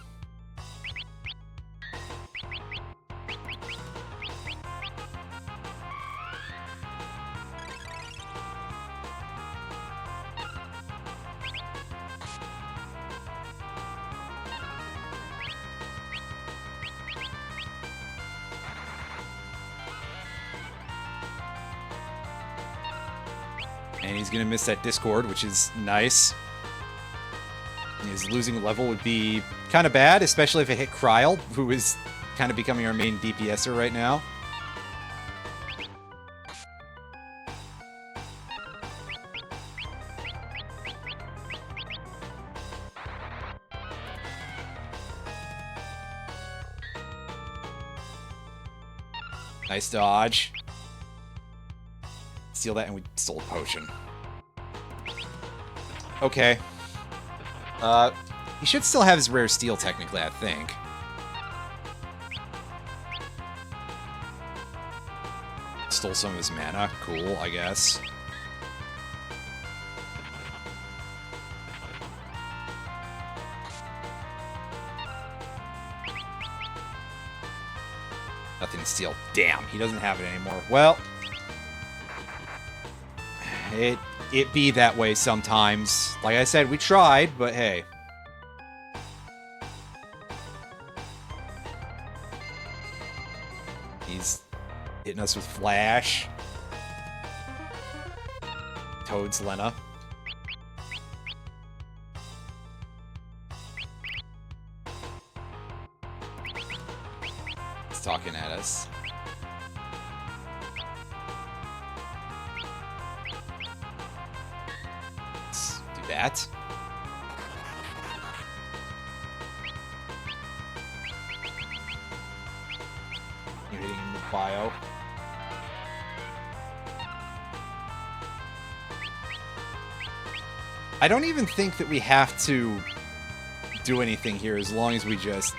And he's going to miss that Discord, which is nice. His losing level would be kind of bad, especially if it hit Kryl, who is kind of becoming our main DPSer right now. Nice dodge. Steal that and we stole a potion. Okay. He should still have his rare steel, technically, I think. Stole some of his mana. Cool, I guess. Nothing to steal. Damn, he doesn't have it anymore. Well... It be that way sometimes. Like I said, we tried, but hey. He's hitting us with Flash. Toad's Lena. He's talking at us. That. You're hitting him with bio. I don't even think that we have to do anything here as long as we just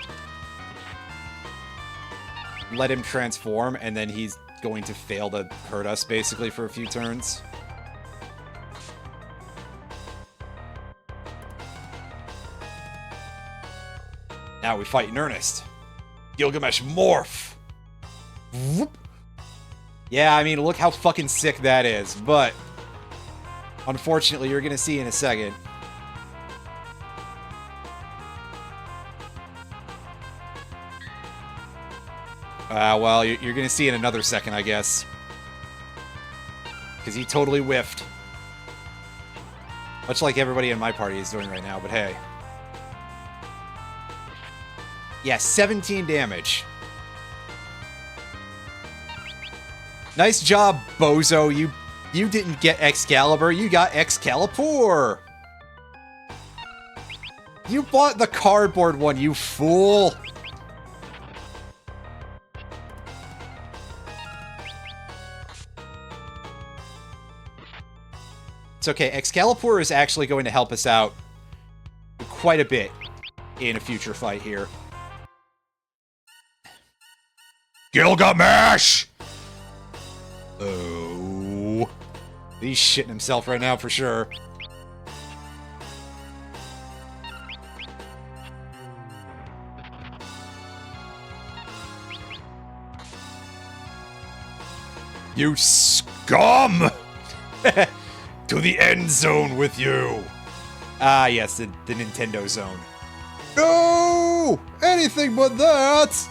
let him transform and then he's going to fail to hurt us basically for a few turns. Now we fight in earnest. Gilgamesh morph! Whoop. Yeah, I mean, look how fucking sick that is, but... Unfortunately, you're gonna see in a second. Well, you're gonna see in another second, I guess. because he totally whiffed. Much like everybody in my party is doing right now, but hey. Yeah, 17 damage. Nice job, Bozo. You didn't get Excalibur, you got Excalibur. You bought the cardboard one, you fool. It's okay. Excalibur is actually going to help us out quite a bit in a future fight here. Gilgamesh! Oh. He's shitting himself right now for sure. You scum! To the end zone with you! Ah, yes, the Nintendo zone. No! Anything but that!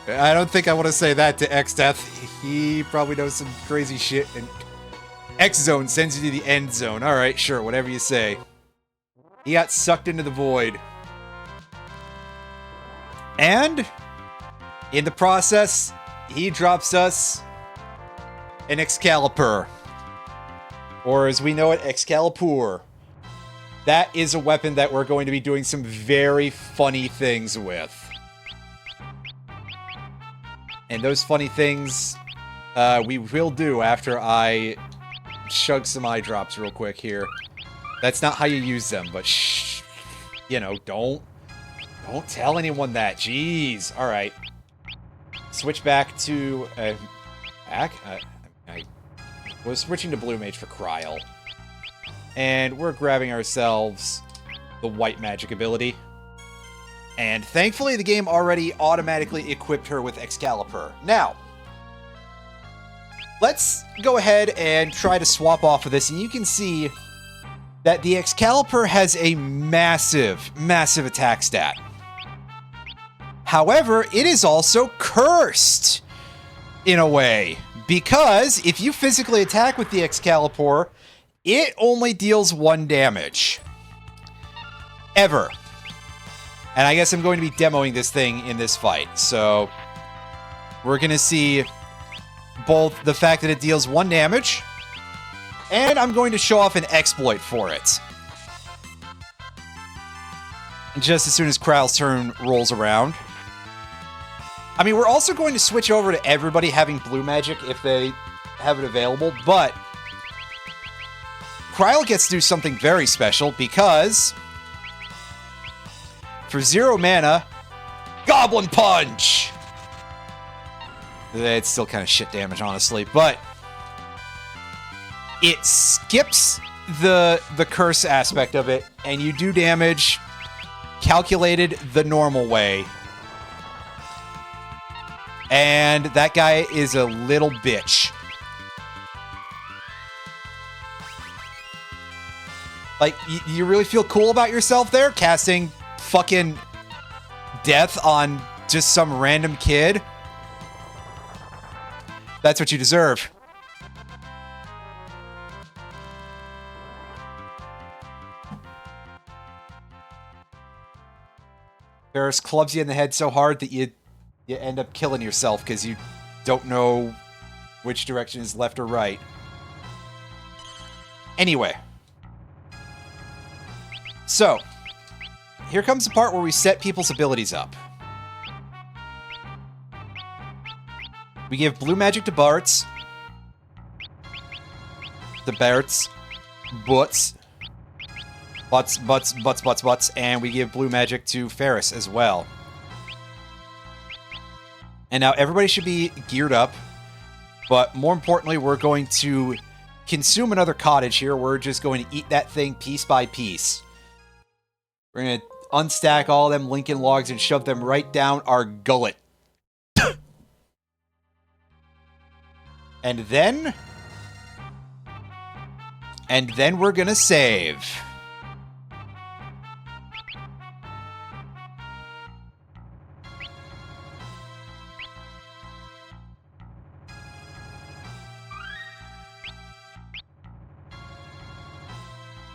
I don't think I want to say that to Exdeath. He probably knows some crazy shit, and X Zone sends you to the end zone. Alright, sure, whatever you say. He got sucked into the void. And, in the process, he drops us an Excalibur. Or as we know it, Excalibur. That is a weapon that we're going to be doing some very funny things with. And those funny things, we will do after I chug some eye drops real quick here. That's not how you use them, but shh. You know, don't tell anyone that. Jeez. All right. Switch back to... I was switching to Blue Mage for Cryle. And we're grabbing ourselves the White Magic ability. And thankfully, the game already automatically equipped her with Excalibur. Now, let's go ahead and try to swap off of this, and you can see that the Excalibur has a massive, massive attack stat. However, it is also cursed, in a way, because if you physically attack with the Excalibur, it only deals 1 damage. Ever. And I guess I'm going to be demoing this thing in this fight. So we're going to see both the fact that it deals 1 damage, and I'm going to show off an exploit for it. Just as soon as Kryle's turn rolls around. I mean, we're also going to switch over to everybody having blue magic if they have it available, but Kryle gets to do something very special because... for 0 mana, Goblin Punch! It's still kind of shit damage, honestly, but it skips the curse aspect of it, and you do damage calculated the normal way. And that guy is a little bitch. Like, you really feel cool about yourself there, casting fucking death on just some random kid? That's what you deserve. Ferris clubs you in the head so hard that you end up killing yourself because you don't know which direction is left or right. Anyway. So, here comes the part where we set people's abilities up. We give blue magic to Bartz. The Bartz. Butts. And we give blue magic to Ferris as well. And now everybody should be geared up. But more importantly, we're going to consume another cottage here. We're just going to eat that thing piece by piece. We're going to unstack all them Lincoln logs and shove them right down our gullet. And then we're going to save.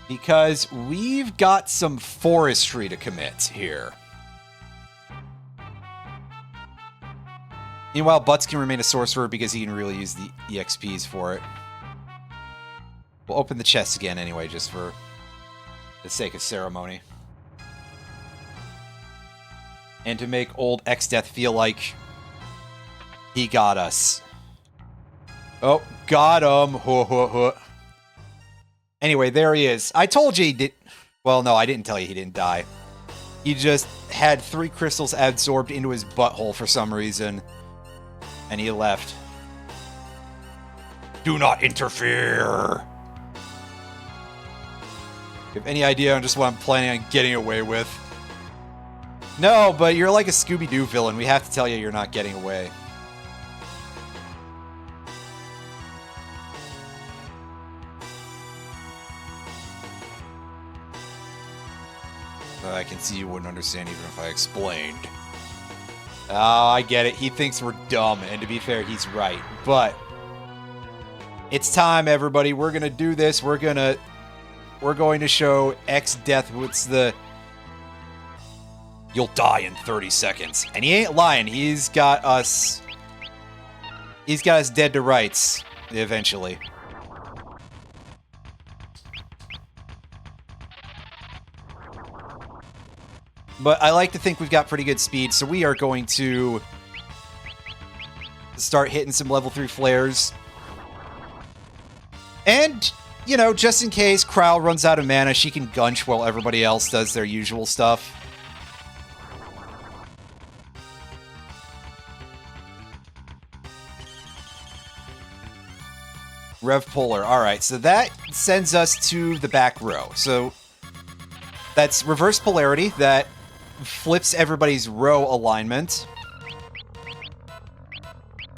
Because we've got some forestry to commit here. Meanwhile, Butts can remain a sorcerer because he can really use the EXPs for it. We'll open the chest again anyway, just for the sake of ceremony. And to make old Exdeath feel like he got us. Oh, got him. Anyway, there he is. I told you he did... Well, no, I didn't tell you he didn't die. He just had 3 crystals absorbed into his butthole for some reason. And he left. Do not interfere! You have any idea on just what I'm planning on getting away with? No, but you're like a Scooby-Doo villain. We have to tell you you're not getting away. I can see you wouldn't understand even if I explained. Oh, I get it. He thinks we're dumb, and to be fair, he's right. But it's time, everybody. We're gonna do this. We're going to show Exdeath what's the... You'll die in 30 seconds. And he ain't lying. He's got us dead to rights eventually. But I like to think we've got pretty good speed, so we are going to start hitting some level 3 flares. And, you know, just in case Crow runs out of mana, she can gunch while everybody else does their usual stuff. Rev Polar. Alright, so that sends us to the back row. So that's reverse polarity. That flips everybody's row alignment.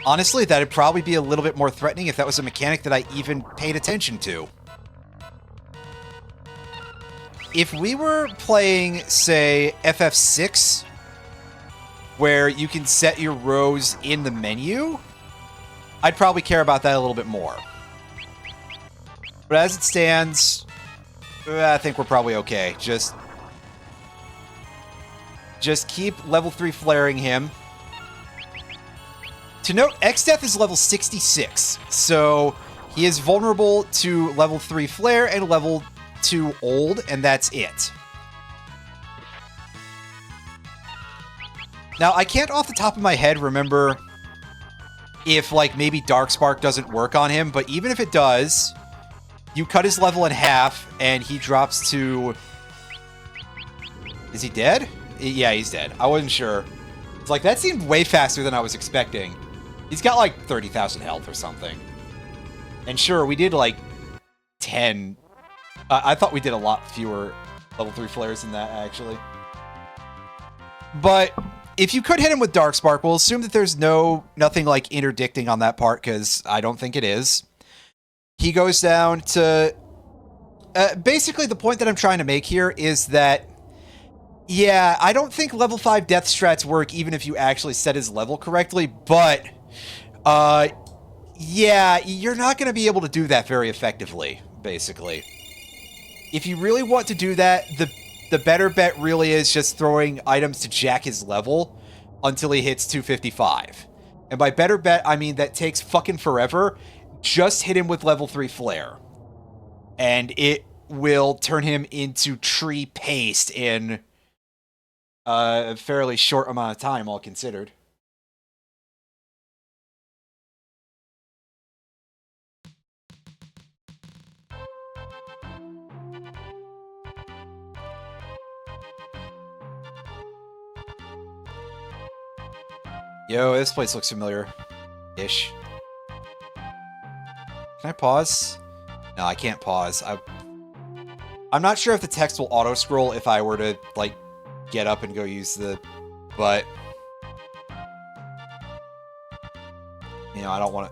Honestly, that'd probably be a little bit more threatening if that was a mechanic that I even paid attention to. If we were playing, say, FF6, where you can set your rows in the menu, I'd probably care about that a little bit more. But as it stands, I think we're probably okay. Just keep level 3 flaring him. To note, Exdeath is level 66, so he is vulnerable to level 3 flare and level 2 old, and that's it. Now, I can't off the top of my head remember if, like, maybe Darkspark doesn't work on him, but even if it does, you cut his level in half, and he drops to... Is he dead? Yeah, he's dead. I wasn't sure. It's like, that seemed way faster than I was expecting. He's got like 30,000 health or something. And sure, we did like 10. I thought we did a lot fewer level 3 flares than that, actually. But if you could hit him with Darkspark, we'll assume that there's nothing like interdicting on that part, because I don't think it is. He goes down to... basically, the point that I'm trying to make here is that yeah, I don't think level 5 death strats work even if you actually set his level correctly, but, yeah, you're not going to be able to do that very effectively, basically. If you really want to do that, the better bet really is just throwing items to jack his level until he hits 255. And by better bet, I mean that takes fucking forever. Just hit him with level 3 flare. And it will turn him into tree paste in a fairly short amount of time, all considered. Yo, this place looks familiar-ish. Can I pause? No, I can't pause. I'm not sure if the text will auto-scroll if I were to, like, get up and go use the... But... You know, I don't want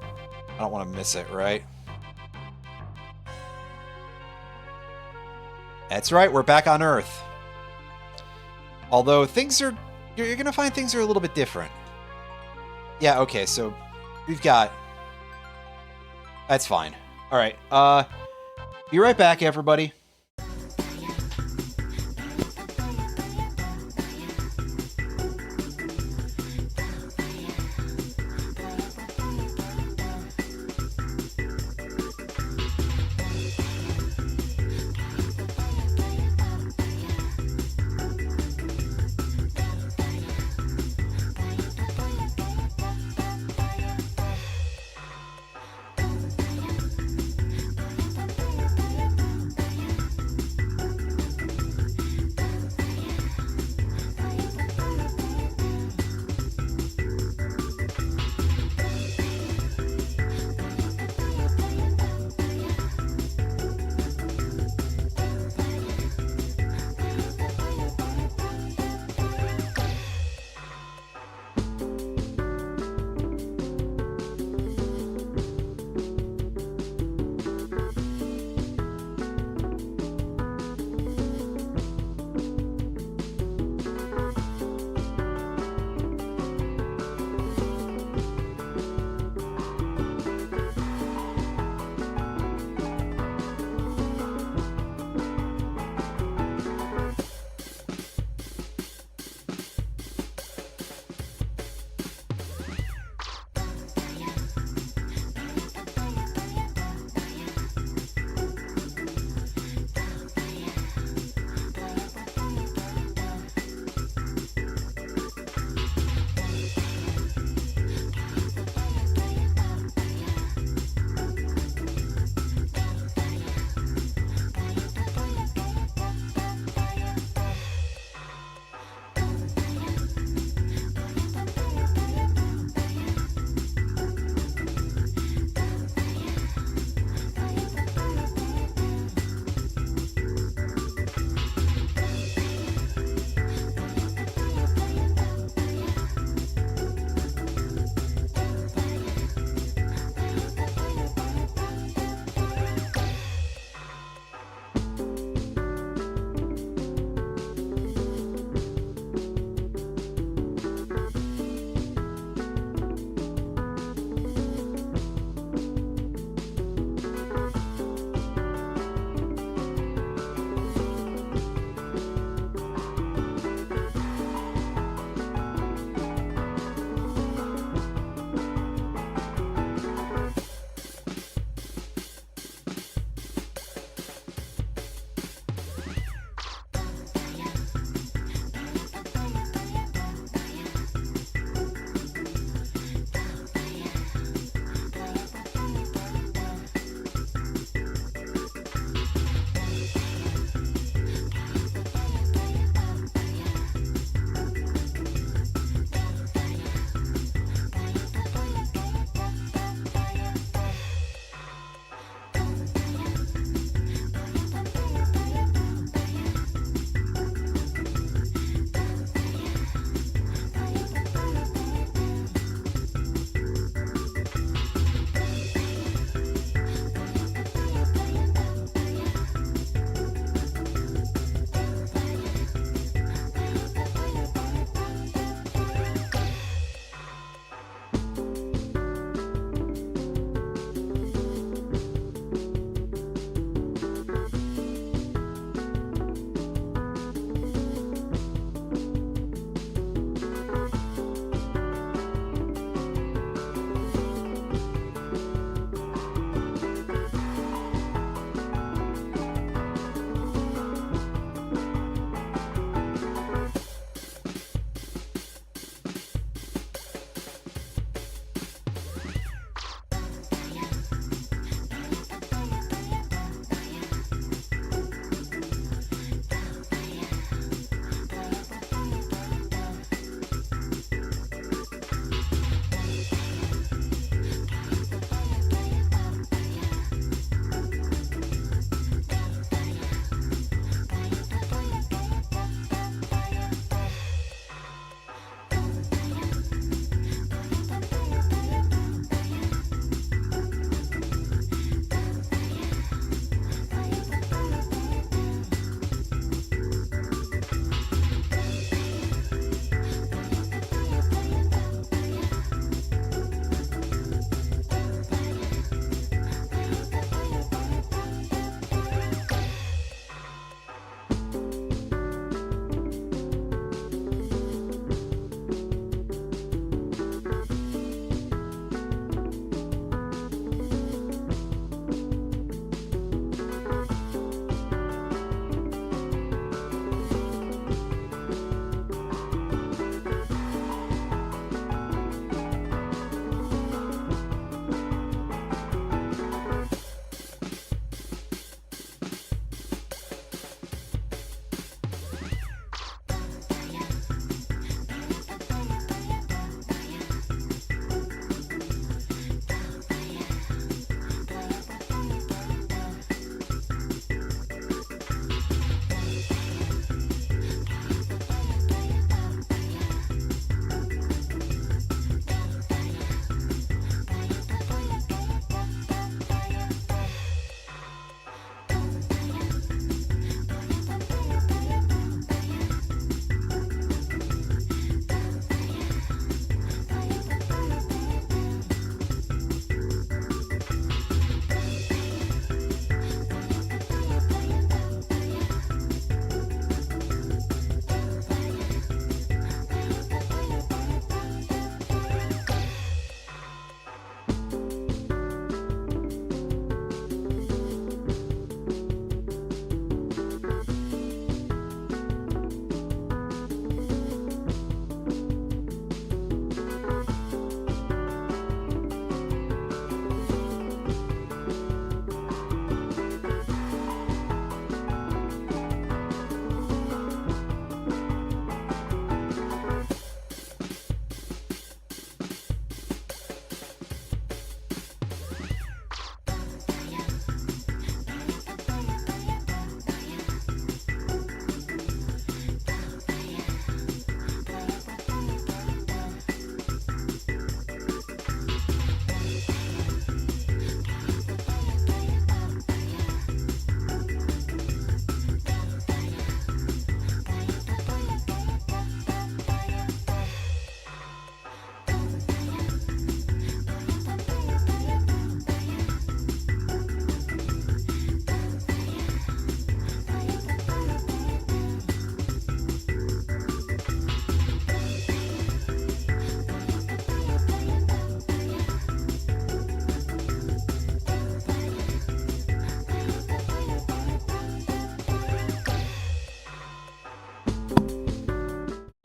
to miss it, right? That's right, we're back on Earth. Although things are... You're gonna find things are a little bit different. Yeah, okay, so we've got... That's fine. Alright, be right back, everybody.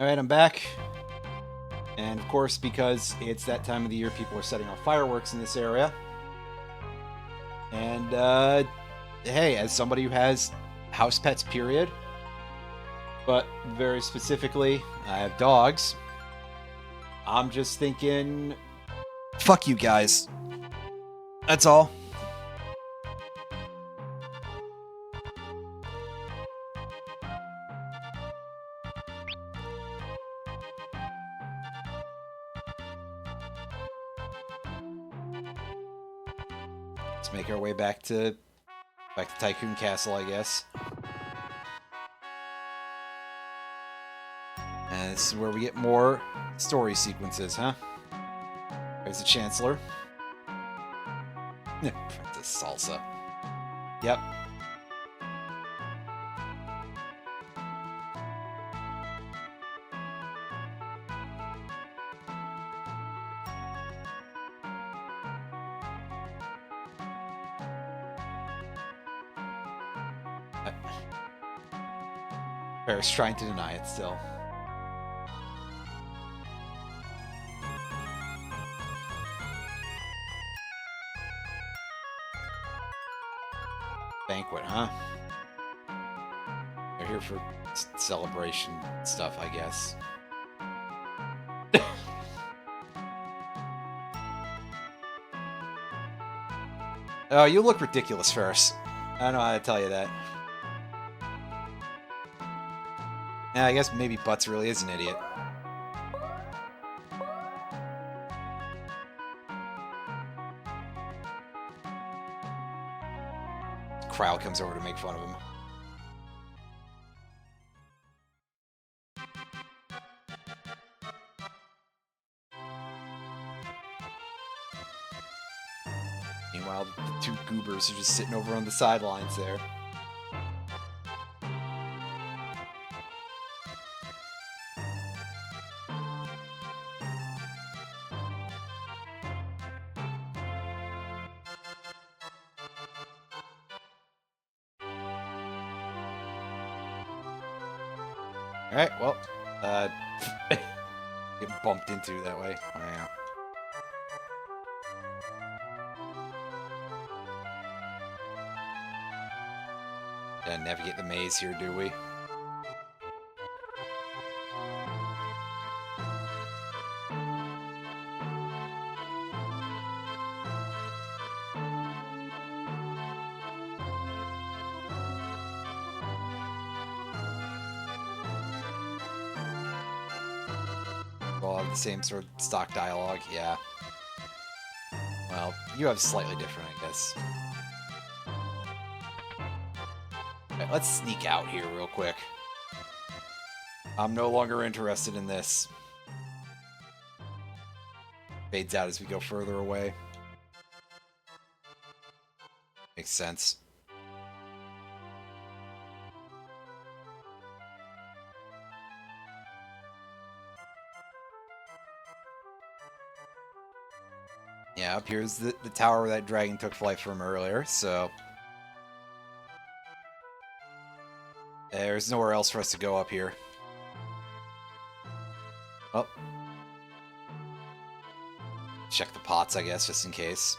Alright, I'm back. And of course, because it's that time of the year, people are setting off fireworks in this area. And, hey, as somebody who has house pets, period, but very specifically, I have dogs, I'm just thinking, fuck you guys. That's all. Let's make our way back to Tycoon Castle, I guess. And this is where we get more story sequences, huh? There's the Chancellor. Princess Salsa. Yep. Paris trying to deny it still. Banquet, huh? They're here for celebration stuff, I guess. Oh, you look ridiculous, Ferris. I don't know how to tell you that. Yeah, I guess maybe Butts really is an idiot. The crowd comes over to make fun of him. Meanwhile, the two goobers are just sitting over on the sidelines there. Alright, well, getting bumped into that way. Wow. Gotta navigate the maze here, do we? All have the same sort of stock dialogue, yeah. Well, you have slightly different, I guess. Right, let's sneak out here real quick. I'm no longer interested in this. Fades out as we go further away. Makes sense. Yeah, up here's the tower where that dragon took flight from earlier, so... There's nowhere else for us to go up here. Oh. Check the pots, I guess, just in case.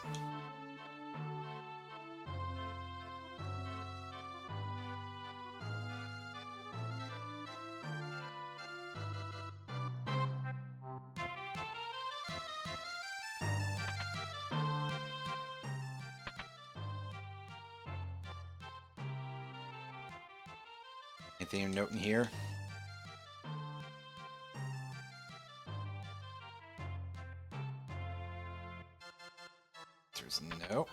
Anything of note in here? There's no.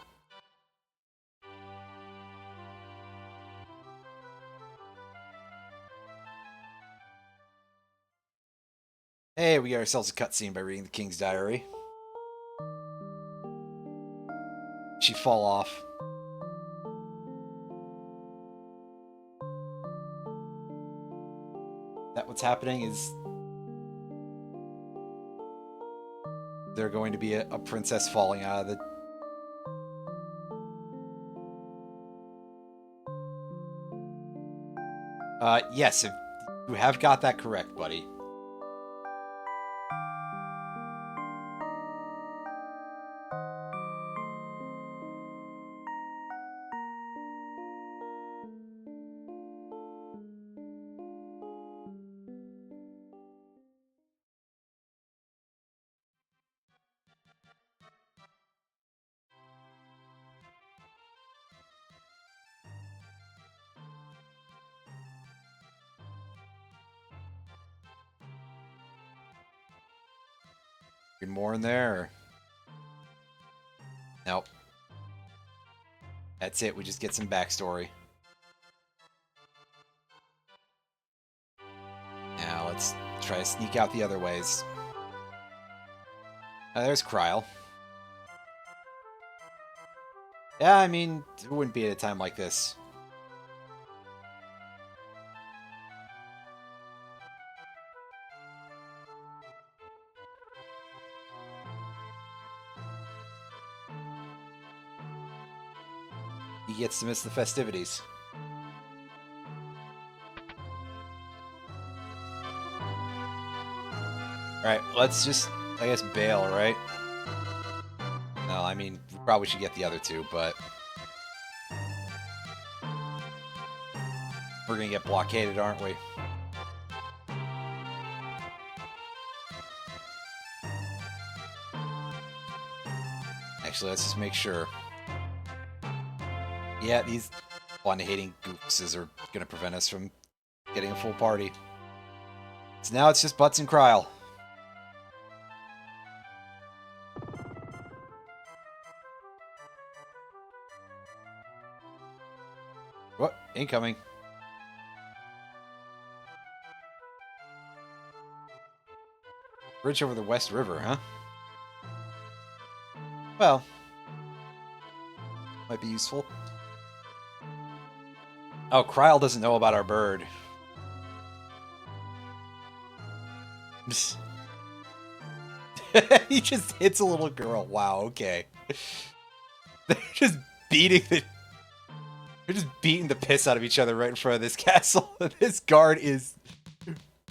Hey, we got ourselves a cutscene by reading the King's Diary. She fall off. That what's happening is they're going to be a princess falling out of the... yes, you have got that correct, buddy. More in there? Or... Nope. That's it. We just get some backstory. Now let's try to sneak out the other ways. There's Kryl. Yeah, I mean, it wouldn't be at a time like this. He gets to miss the festivities. Alright, let's just, I guess, bail, right? No, I mean, we probably should get the other two, but... We're gonna get blockaded, aren't we? Actually, let's just make sure. Yeah, these fun-hating goofses are gonna prevent us from getting a full party. So now it's just Butts and Kryl. What? Incoming. Bridge over the West River, huh? Well, might be useful. Oh, Kryl doesn't know about our bird. He just hits a little girl. Wow, okay. They're just beating the... They're just beating the piss out of each other right in front of this castle. This guard is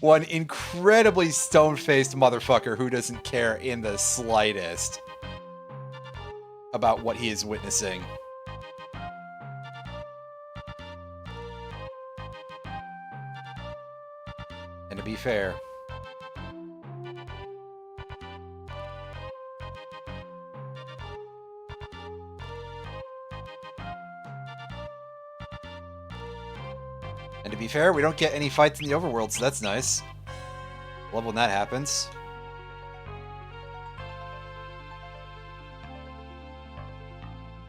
one incredibly stone-faced motherfucker who doesn't care in the slightest about what he is witnessing. And to be fair... And to be fair, we don't get any fights in the overworld, so that's nice. Love when that happens.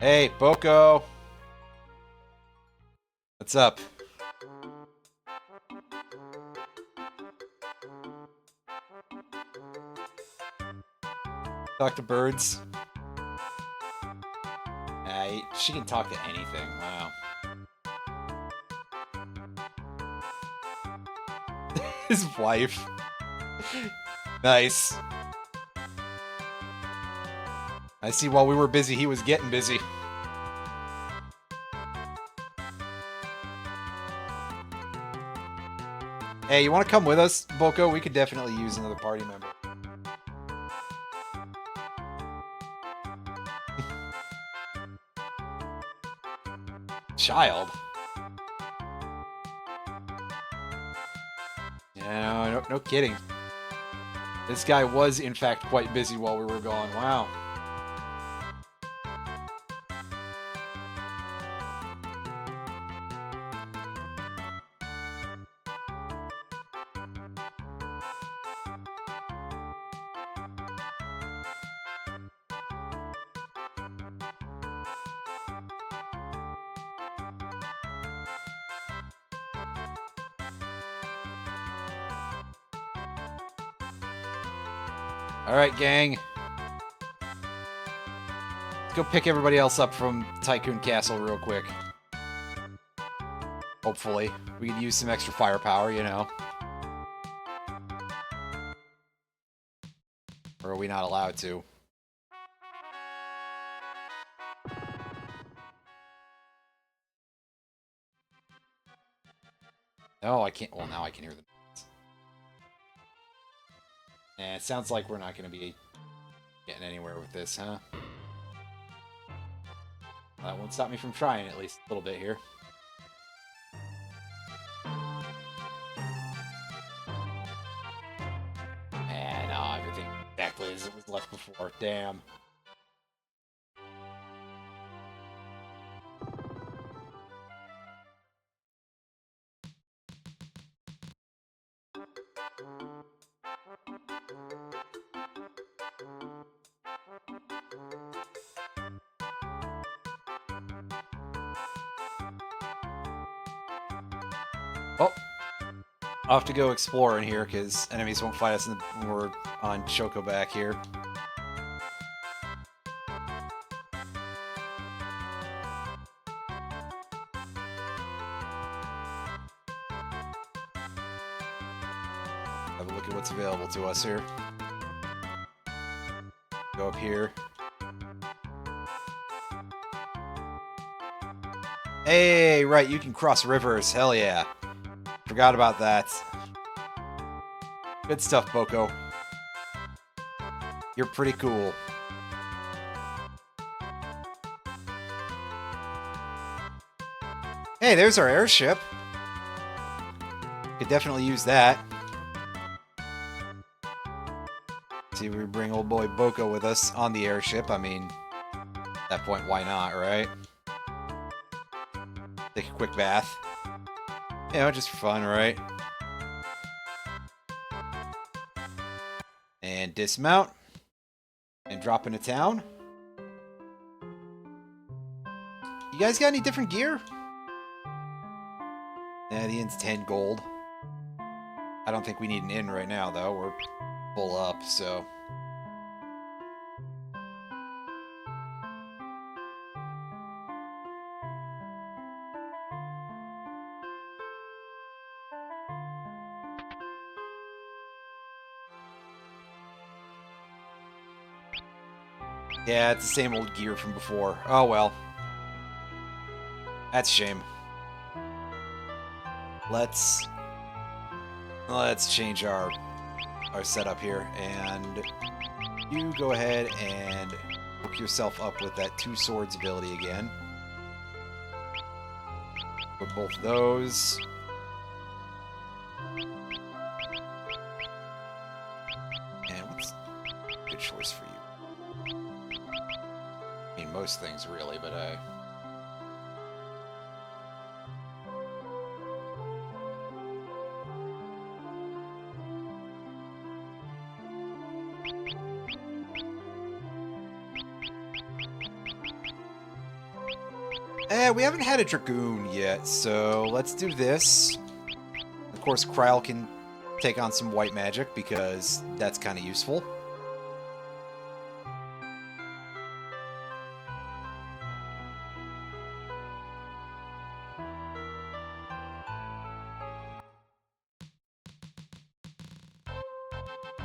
Hey, Boko! What's up? Talk to birds. She can talk to anything, wow. His wife. Nice. I see while we were busy, he was getting busy. Hey, you want to come with us, Boko? We could definitely use another party member. Child? Yeah, no kidding. This guy was, in fact, quite busy while we were gone. Wow. Alright, gang. Let's go pick everybody else up from Tycoon Castle real quick. Hopefully. We could use some extra firepower, you know. Or are we not allowed to? No, I can't. Well, now I can hear them. Yeah, it sounds like we're not going to be getting anywhere with this, huh? That won't stop me from trying at least a little bit here. Yeah, no, everything exactly as it was left before. Damn. Oh, I'll have to go explore in here because enemies won't fight us when we're on Choco back here. Have a look at what's available to us here. Go up here. Hey, right, you can cross rivers. Hell yeah. Forgot about that. Good stuff, Boko. You're pretty cool. Hey, there's our airship. Could definitely use that. See if we bring old boy Boko with us on the airship. I mean, at that point, why not, right? Take a quick bath. You know, just for fun, right? And dismount. And drop into town. You guys got any different gear? Yeah, the inn's 10 gold. I don't think we need an inn right now, though. We're full up, so... Yeah, it's the same old gear from before. Oh, well. That's a shame. Let's change our setup here, and you go ahead and hook yourself up with that 2 swords ability again. Put both of those. And what's a good choice for you? I mean, most things really, but we haven't had a Dragoon yet, so let's do this. Of course, Kryle can take on some white magic, because that's kind of useful.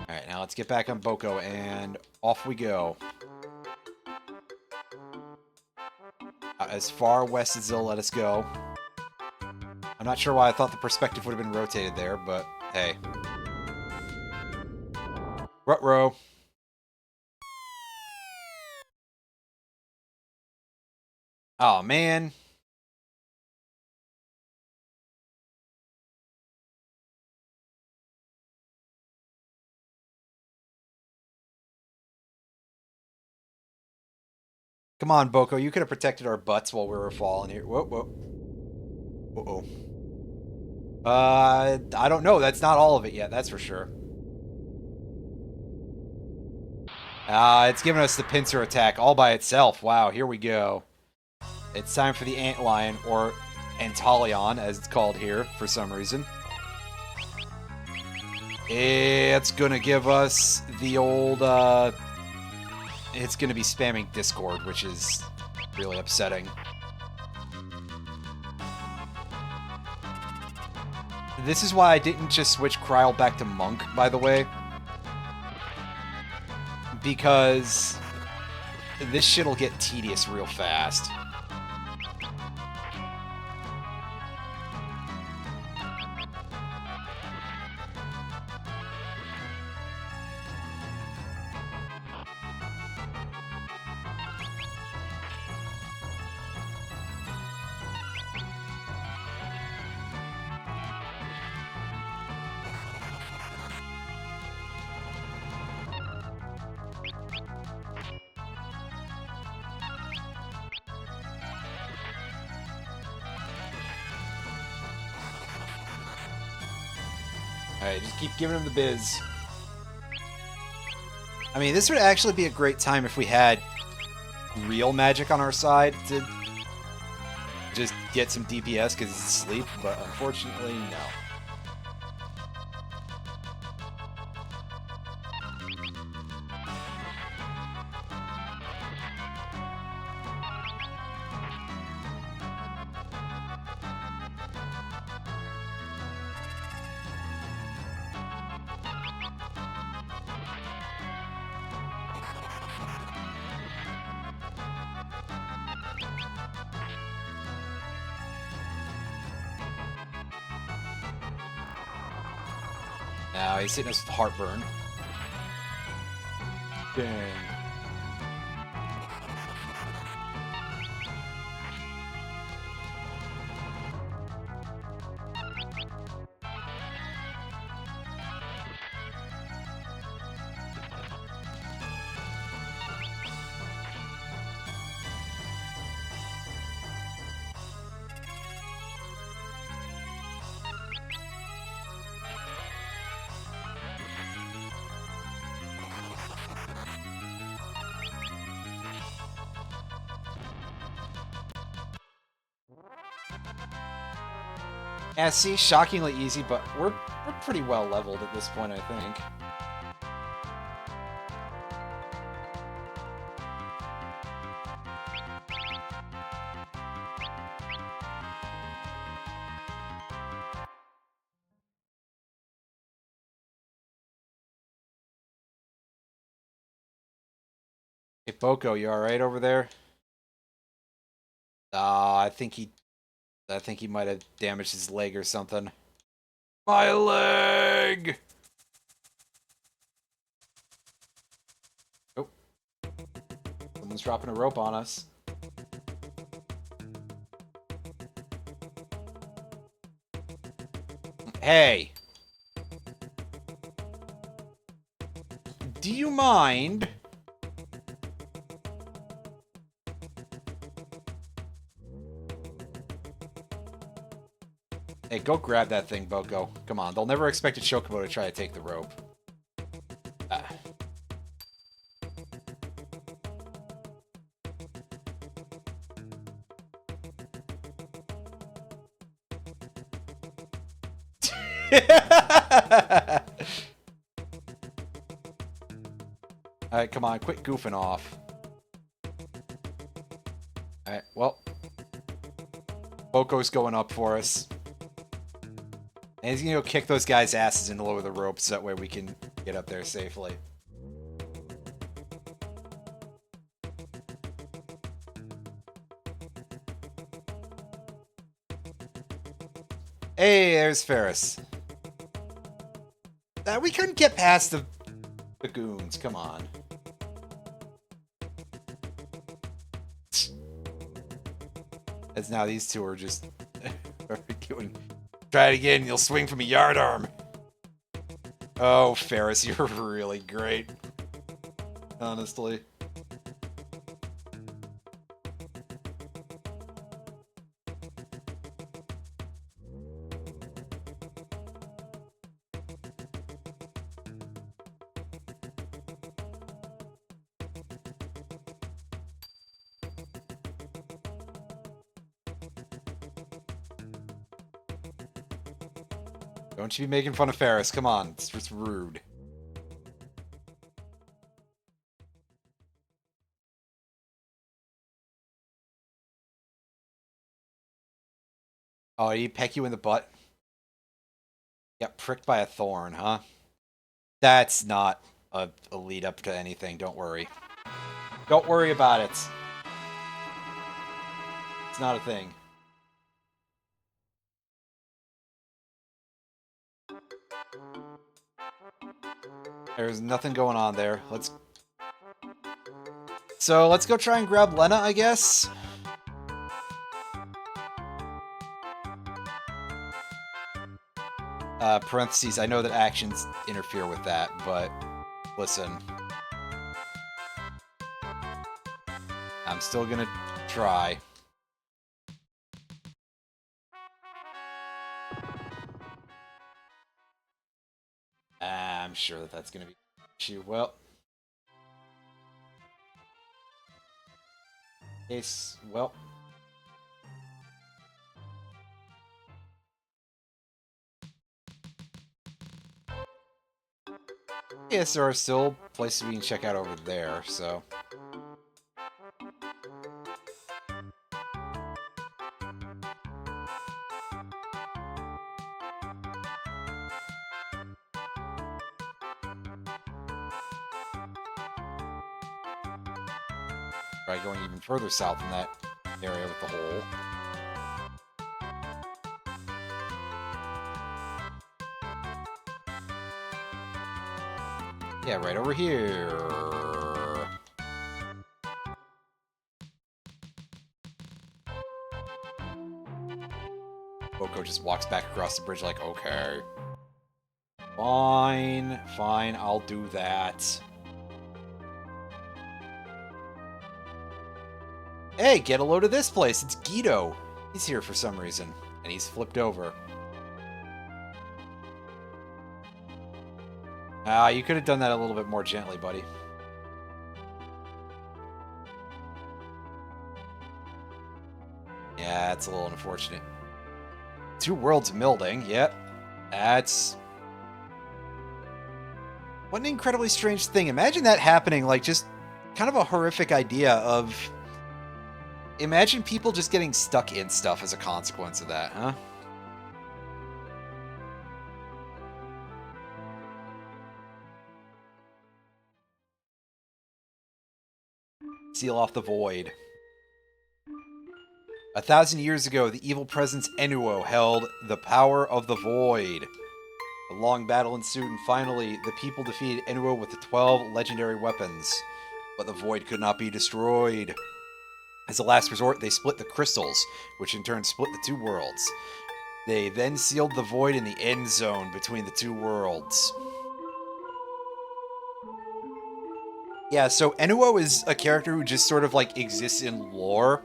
Alright, now let's get back on Boko, and off we go. As far west as they'll let us go. I'm not sure why I thought the perspective would have been rotated there, but hey. Ruh-roh. Oh, man. Come on, Boko. You could have protected our butts while we were falling here. Whoa, whoa. Uh-oh. I don't know. That's not all of it yet, that's for sure. It's giving us the pincer attack all by itself. Wow, here we go. It's time for the Antlion, or Antalion, as it's called here, for some reason. It's gonna give us the old, it's gonna be spamming Discord, which is really upsetting. This is why I didn't just switch Kryle back to Monk, by the way. Because this shit'll get tedious real fast. Alright, just keep giving him the biz. I mean, this would actually be a great time if we had real magic on our side to just get some DPS because he's asleep, but unfortunately, no. Now he's hitting us with heartburn. Dang. Yeah, see, shockingly easy, but we're pretty well leveled at this point, I think. Hey, Boko, you alright over there? I think he might have damaged his leg or something. My leg! Oh. Someone's dropping a rope on us. Hey! Do you mind? Hey, go grab that thing, Boko. Come on, they'll never expect a Chocobo to try to take the rope. Ah. Alright, come on, quit goofing off. Alright, well. Boko's going up for us. And he's gonna go kick those guys' asses and lower the rope so that way we can get up there safely. Hey, there's Ferris. We couldn't get past the goons, come on. As now these two are just doing. Try it again, you'll swing from a yard arm. Oh, Ferris, you're really great. Honestly. Don't you be making fun of Ferris. Come on, it's just rude. Oh, did he peck you in the butt? Got pricked by a thorn, huh? That's not a lead up to anything, don't worry. Don't worry about it. It's not a thing. There's nothing going on there. So let's go try and grab Lena, I guess. Parentheses, I know that actions interfere with that, but listen. I'm still gonna try. I'm sure that that's gonna be an issue. Well. Well. Yes, there are still places we can check out over there, so... Try going even further south in that area with the hole. Yeah, right over here. Boko just walks back across the bridge like, okay. Fine, fine, I'll do that. Hey, get a load of this place. It's Guido. He's here for some reason, and he's flipped over. You could have done that a little bit more gently, buddy. Yeah, it's a little unfortunate. 2 worlds melding, yep. That's... What an incredibly strange thing. Imagine that happening, like, just kind of a horrific idea of... Imagine people just getting stuck in stuff as a consequence of that, huh? Seal off the void. 1,000 years ago, the evil presence Enuo held the power of the void. A long battle ensued, and finally, the people defeated Enuo with the 12 legendary weapons. But the void could not be destroyed. As a last resort, they split the crystals, which in turn split the 2 worlds. They then sealed the void in the end zone between the 2 worlds. Yeah, so Enuo is a character who just sort of, like, exists in lore,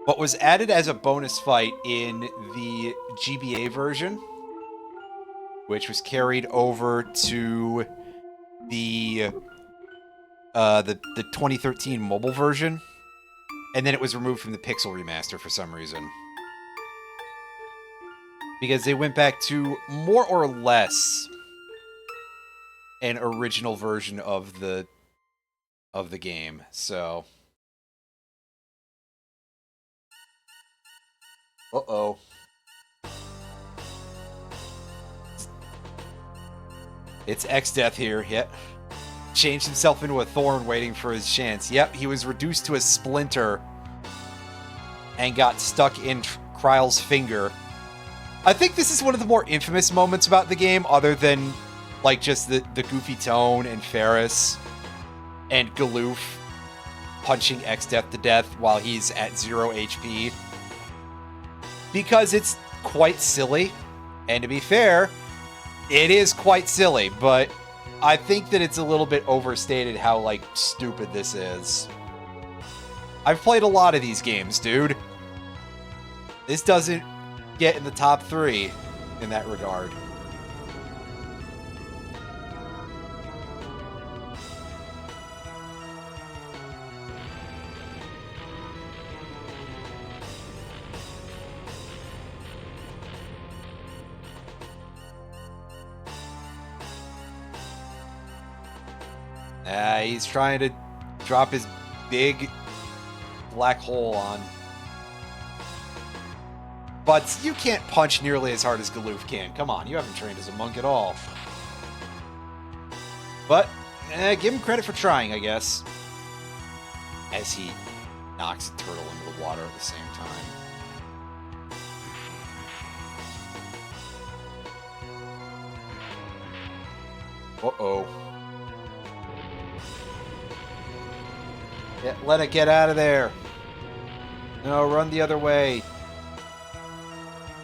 but was added as a bonus fight in the GBA version, which was carried over to the 2013 mobile version, and then it was removed from the Pixel remaster for some reason. Because they went back to more or less an original version of the game, so... Uh-oh. It's Exdeath here, yep. Changed himself into a thorn waiting for his chance. Yep, he was reduced to a splinter and got stuck in Kryle's finger. I think this is one of the more infamous moments about the game, other than, like, just the goofy tone and Ferris and Galoof punching Exdeath to death while he's at 0 HP. Because it's quite silly, and to be fair, it is quite silly, but I think that it's a little bit overstated how, like, stupid this is. I've played a lot of these games, dude. This doesn't get in the top 3 in that regard. He's trying to drop his big black hole on. But you can't punch nearly as hard as Galoof can. Come on, you haven't trained as a monk at all. But, give him credit for trying, I guess. As he knocks a turtle into the water at the same time. Uh-oh. Yeah, let it get out of there. No, run the other way.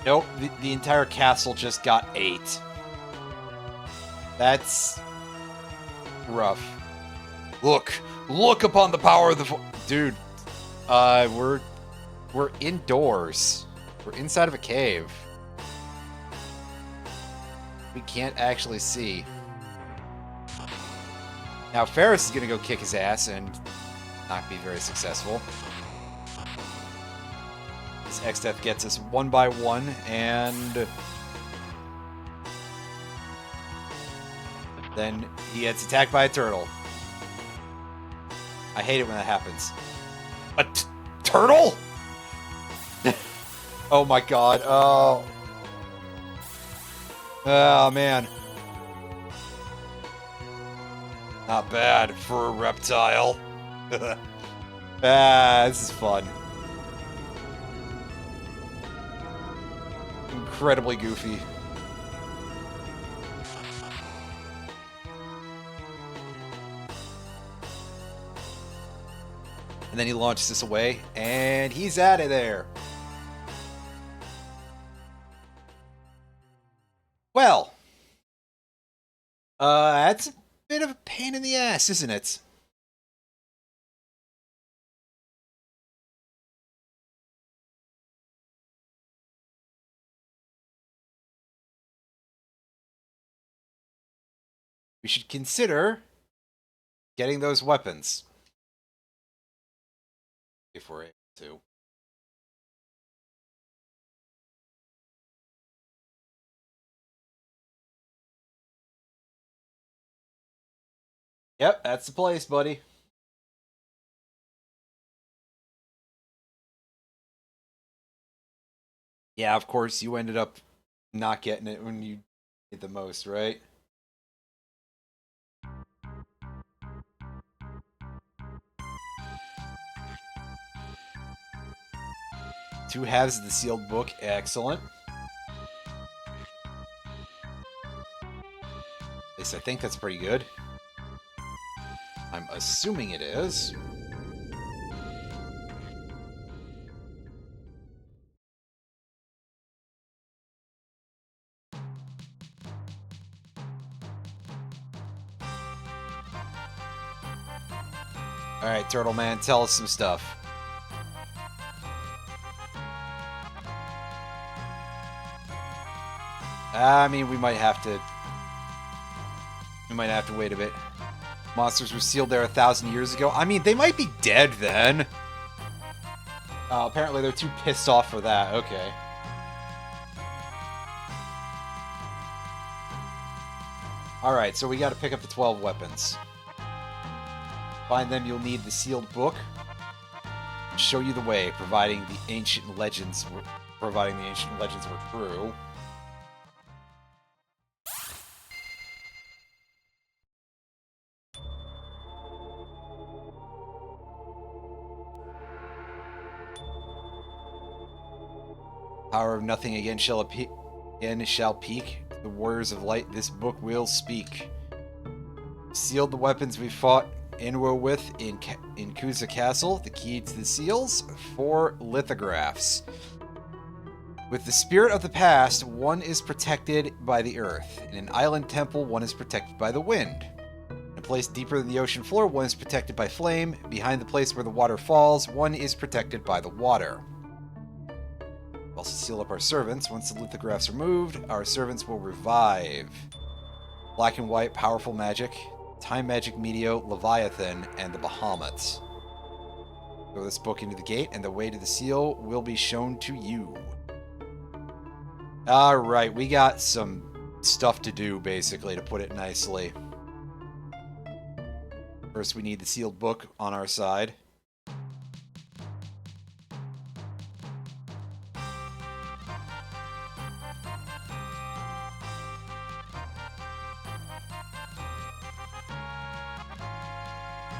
Nope, the entire castle just got 8. That's rough. Look upon the power of the dude. We're indoors. We're inside of a cave. We can't actually see. Now Ferris is gonna go kick his ass and not be very successful. This Exdeath gets us 1 by 1, and Then he gets attacked by a turtle. I hate it when that happens. A turtle? Oh my god. Oh. Oh man. Not bad for a reptile. This is fun. Incredibly goofy. And then he launches this away, and he's out of there. Well, that's a bit of a pain in the ass, isn't it? We should consider getting those weapons. If we're able to. Yep, that's the place, buddy. Yeah, of course, you ended up not getting it when you did the most, right? Two halves of the sealed book. Excellent. At least I think that's pretty good. I'm assuming it is. Alright, Turtle Man, tell us some stuff. I mean, we might have to wait a bit. Monsters were sealed there 1,000 years ago. I mean, they might be dead then. Apparently they're too pissed off for that. Okay. Alright, so we gotta pick up the 12 weapons. Find them, you'll need the sealed book. Show you the way, providing the ancient legends were true. Power of nothing again shall peak. The warriors of light, this book will speak. Sealed the weapons we fought Inwo with in Kuza Castle. The key to the seals, 4 lithographs. With the spirit of the past, one is protected by the earth. In an island temple, one is protected by the wind. In a place deeper than the ocean floor, one is protected by flame. Behind the place where the water falls, one is protected by the water. We also seal up our servants. Once the lithographs are moved, our servants will revive. Black and white, powerful magic. Time magic, Meteo, Leviathan, and the Bahamut. Throw this book into the gate, and the way to the seal will be shown to you. Alright, we got some stuff to do, basically, to put it nicely. First, we need the sealed book on our side.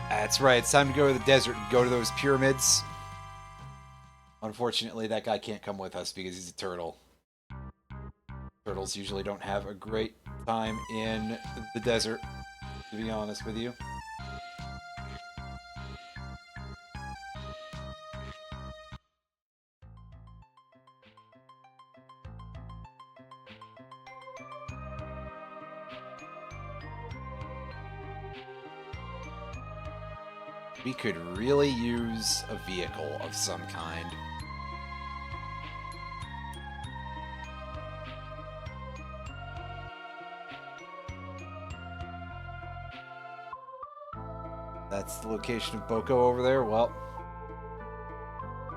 That's right, it's time to go to the desert and go to those pyramids. Unfortunately, that guy can't come with us because he's a turtle. Turtles usually don't have a great time in the desert, to be honest with you. We could really use a vehicle of some kind. That's the location of Boko over there. Well,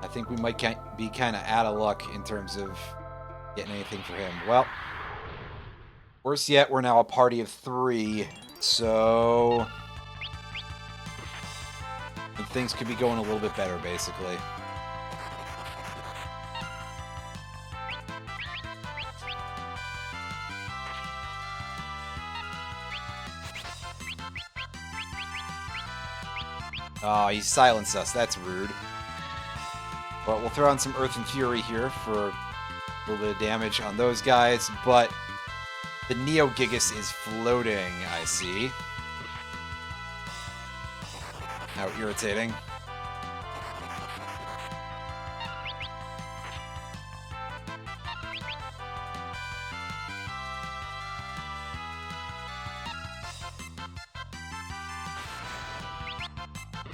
I think we might be kind of out of luck in terms of getting anything for him. Well, worse yet, we're now a party of 3. So... things could be going a little bit better, basically. Oh, he silenced us. That's rude. But we'll throw on some Earth and Fury here for a little bit of damage on those guys. But the Neo Gigas is floating, I see. How irritating.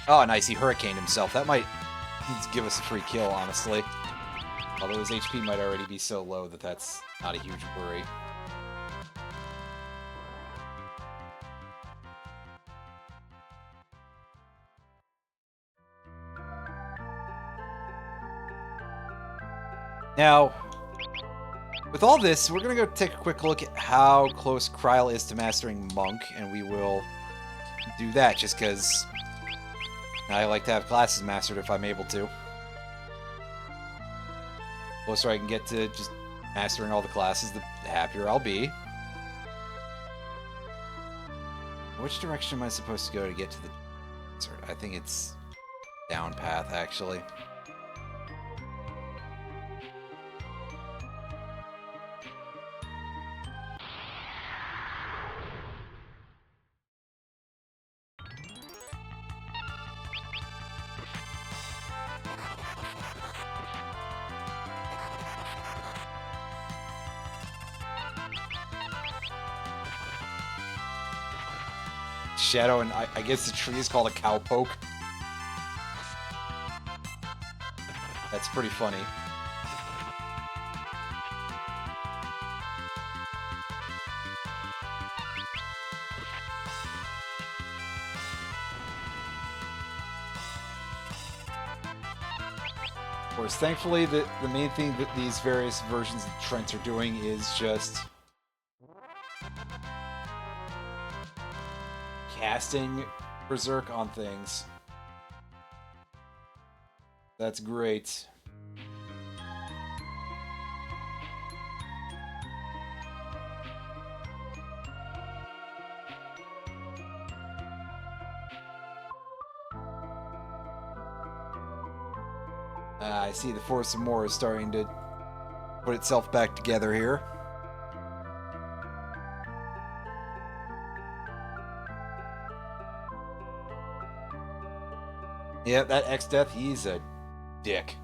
Oh, nice. He hurricaned himself. That might give us a free kill, honestly. Although his HP might already be so low that that's not a huge worry. Now, with all this, we're going to go take a quick look at how close Kryle is to mastering Monk, and we will do that just because I like to have classes mastered if I'm able to. The closer I can get to just mastering all the classes, the happier I'll be. Which direction am I supposed to go to get to the desert? I think it's down path, actually. Shadow, and I guess the tree is called a cowpoke. That's pretty funny. Of course, thankfully, the main thing that these various versions of Trent are doing is just casting Berserk on things. That's great. I see the Force of More is starting to put itself back together here. Yeah, that Exdeath, he's a dick.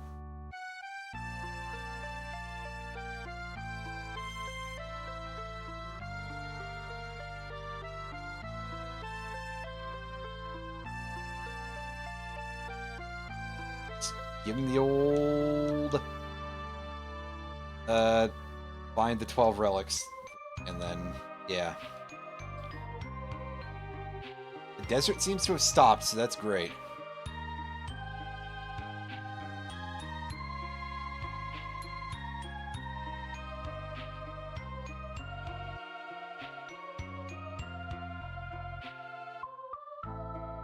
Give him the old... find the 12 relics. And then, yeah. The desert seems to have stopped, so that's great.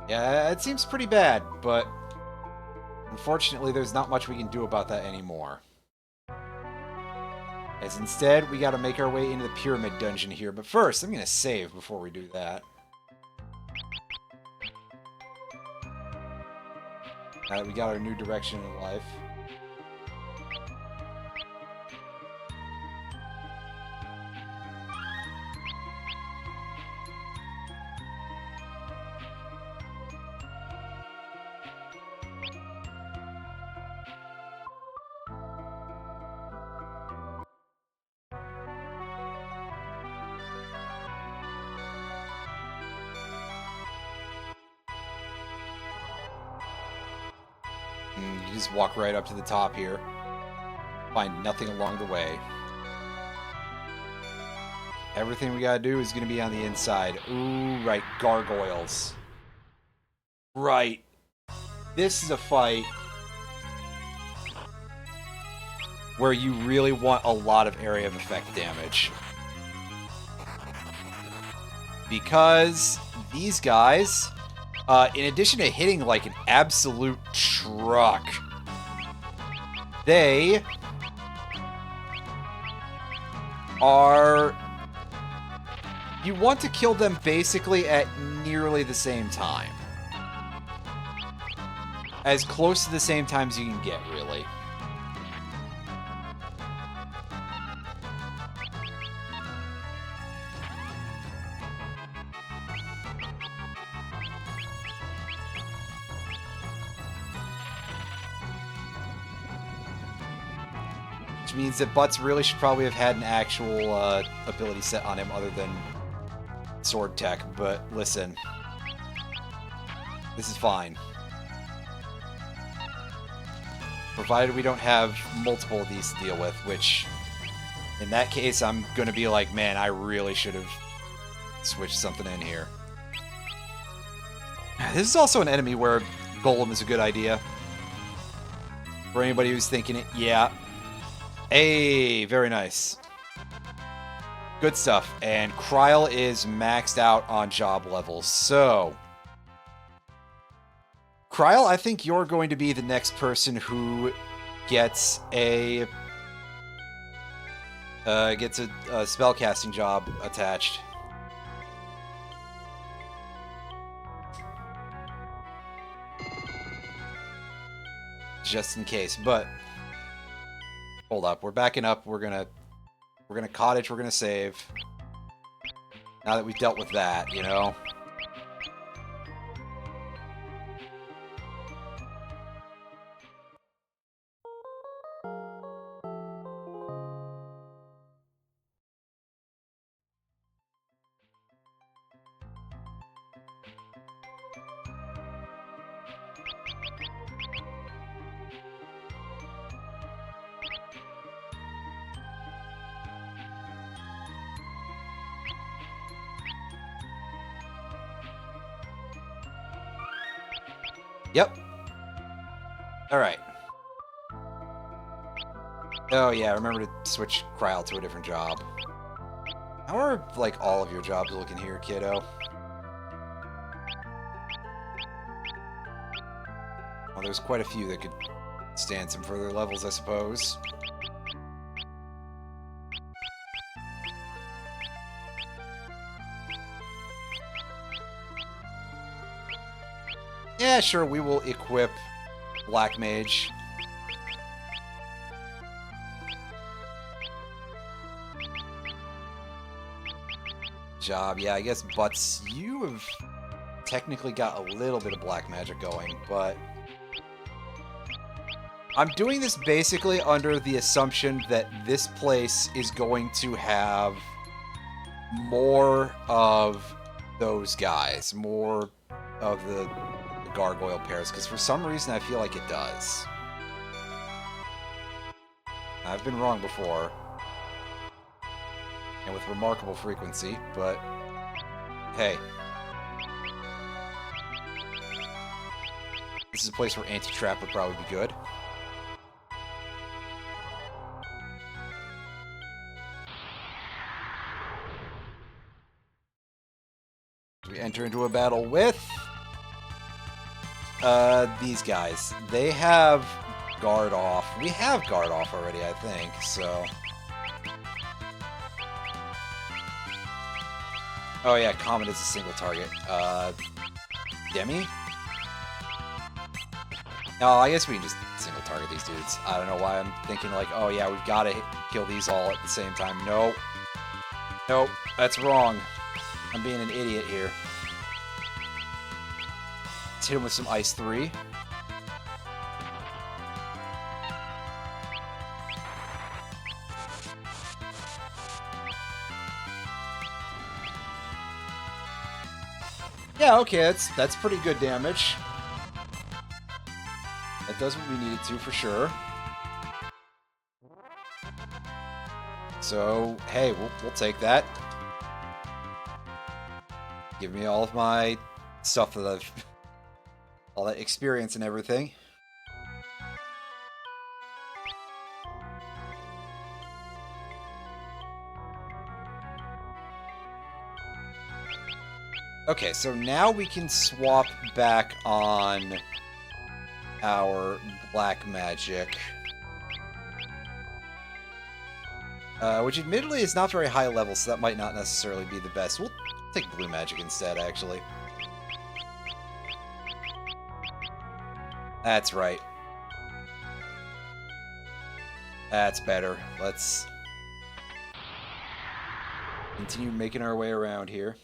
Yeah, it seems pretty bad, but unfortunately there's not much we can do about that anymore. As instead, we gotta make our way into the Pyramid Dungeon here, but first, I'm gonna save before we do that. Now that we got our new direction in life. You just walk right up to the top here. Find nothing along the way. Everything we gotta do is gonna be on the inside. Ooh, right, gargoyles. Right. This is a fight where you really want a lot of area of effect damage. because these guys, in addition to hitting like an absolute truck, they are... You want to kill them basically at nearly the same time. As close to the same time as you can get, really. Which means that Butts really should probably have had an actual ability set on him other than sword tech, but listen. This is fine. Provided we don't have multiple of these to deal with, which, in that case, I'm going to be like, man, I really should have switched something in here. This is also an enemy where Golem is a good idea. For anybody who's thinking it, yeah. Hey, very nice. Good stuff. And Kryl is maxed out on job levels, so... Kryl, I think you're going to be the next person who gets a spellcasting job attached. Just in case, but hold up, we're backing up. We're gonna cottage. We're gonna save. Now that we've dealt with that, you know. Yep. Alright. Oh yeah, remember to switch Kryl to a different job. How are, like, all of your jobs looking here, kiddo? Well, there's quite a few that could stand some further levels, I suppose. Yeah, sure, we will equip Black Mage. Job, yeah, I guess Butts, you have technically got a little bit of black magic going, but I'm doing this basically under the assumption that this place is going to have more of those guys, more of the gargoyle pairs, because for some reason I feel like it does. I've been wrong before, and with remarkable frequency, but hey. This is a place where anti-trap would probably be good. We enter into a battle with these guys. They have guard off. We have guard off already, I think, so... Oh yeah, Comet is a single target. Demi? No, I guess we can just single target these dudes. I don't know why I'm thinking like, oh yeah, we've got to kill these all at the same time. Nope. Nope, that's wrong. I'm being an idiot here. Let's hit him with some Ice 3. Yeah, okay, that's pretty good damage. That does what we needed to, for sure. So, hey, we'll take that. Give me all of my stuff that I've... all that experience and everything. Okay, so now we can swap back on our black magic. Which admittedly is not very high level, so that might not necessarily be the best. We'll take blue magic instead, actually. That's right. That's better. Let's continue making our way around here.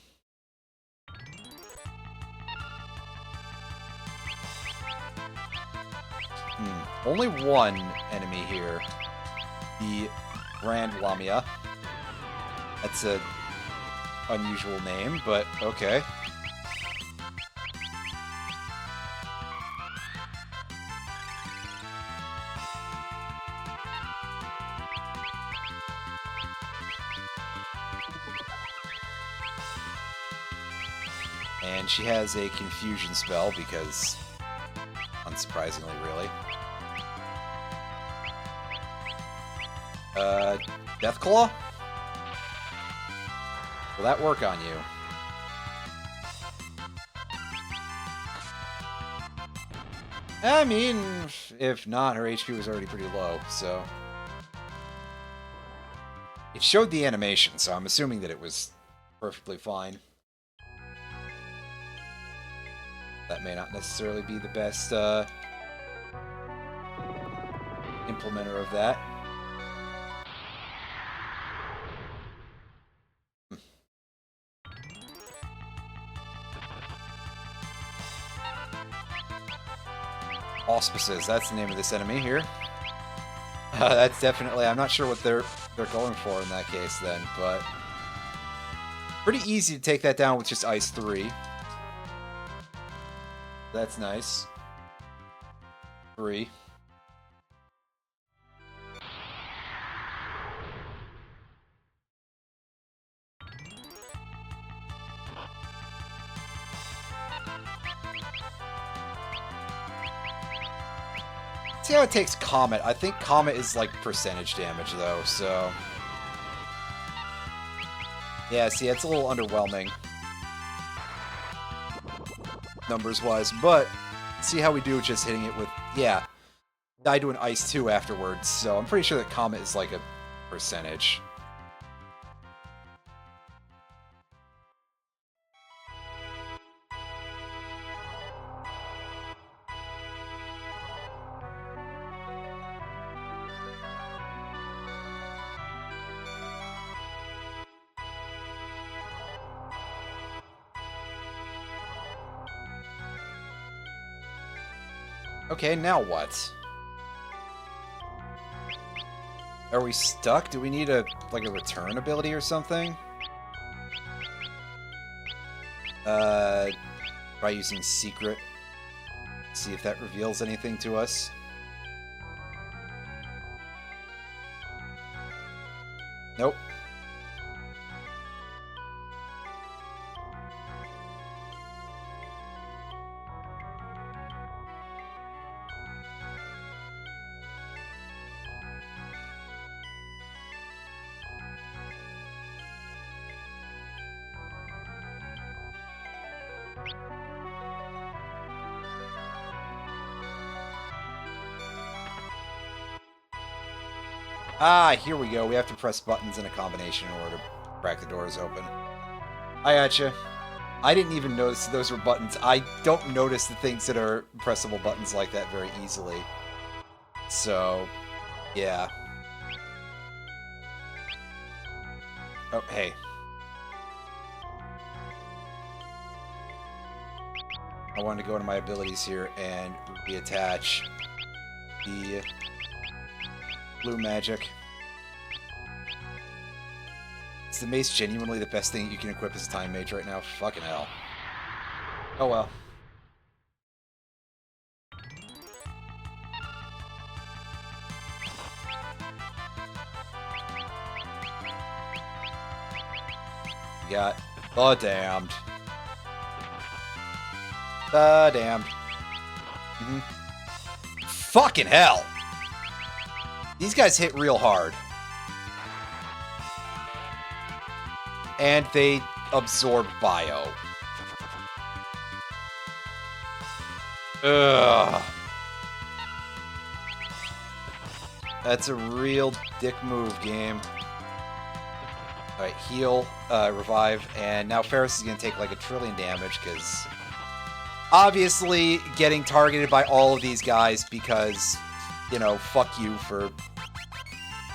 Only one enemy here. The Grand Lamia. That's a unusual name, but okay. And she has a confusion spell because, unsurprisingly, really. Deathclaw? Will that work on you? I mean, if not, her HP was already pretty low, so... It showed the animation, so I'm assuming that it was perfectly fine. That may not necessarily be the best, implementer of that. Auspices, that's the name of this enemy here. That's definitely... I'm not sure what they're going for in that case then, but... Pretty easy to take that down with just Ice 3. That's nice. 3. See how it takes Comet. I think Comet is like percentage damage though, so... Yeah, see, it's a little underwhelming. Numbers-wise, but see how we do just hitting it with... Yeah, I do an Ice 2 afterwards, so I'm pretty sure that Comet is like a percentage. Okay, now what? Are we stuck? Do we need a return ability or something? Try using Secret. See if that reveals anything to us. Nope. Ah, here we go. We have to press buttons in a combination in order to crack the doors open. I gotcha. I didn't even notice those were buttons. I don't notice the things that are pressable buttons like that very easily. So, yeah. Oh, hey. I wanted to go into my abilities here and reattach the blue magic. Is the mace genuinely the best thing you can equip as a time mage right now? Fucking hell. Oh well. We got the damned. The damned. Fucking hell! These guys hit real hard. And they absorb bio. Ugh. That's a real dick move, game. Alright, heal, revive, and now Ferris is going to take like 1 trillion damage, because obviously getting targeted by all of these guys because, you know, fuck you for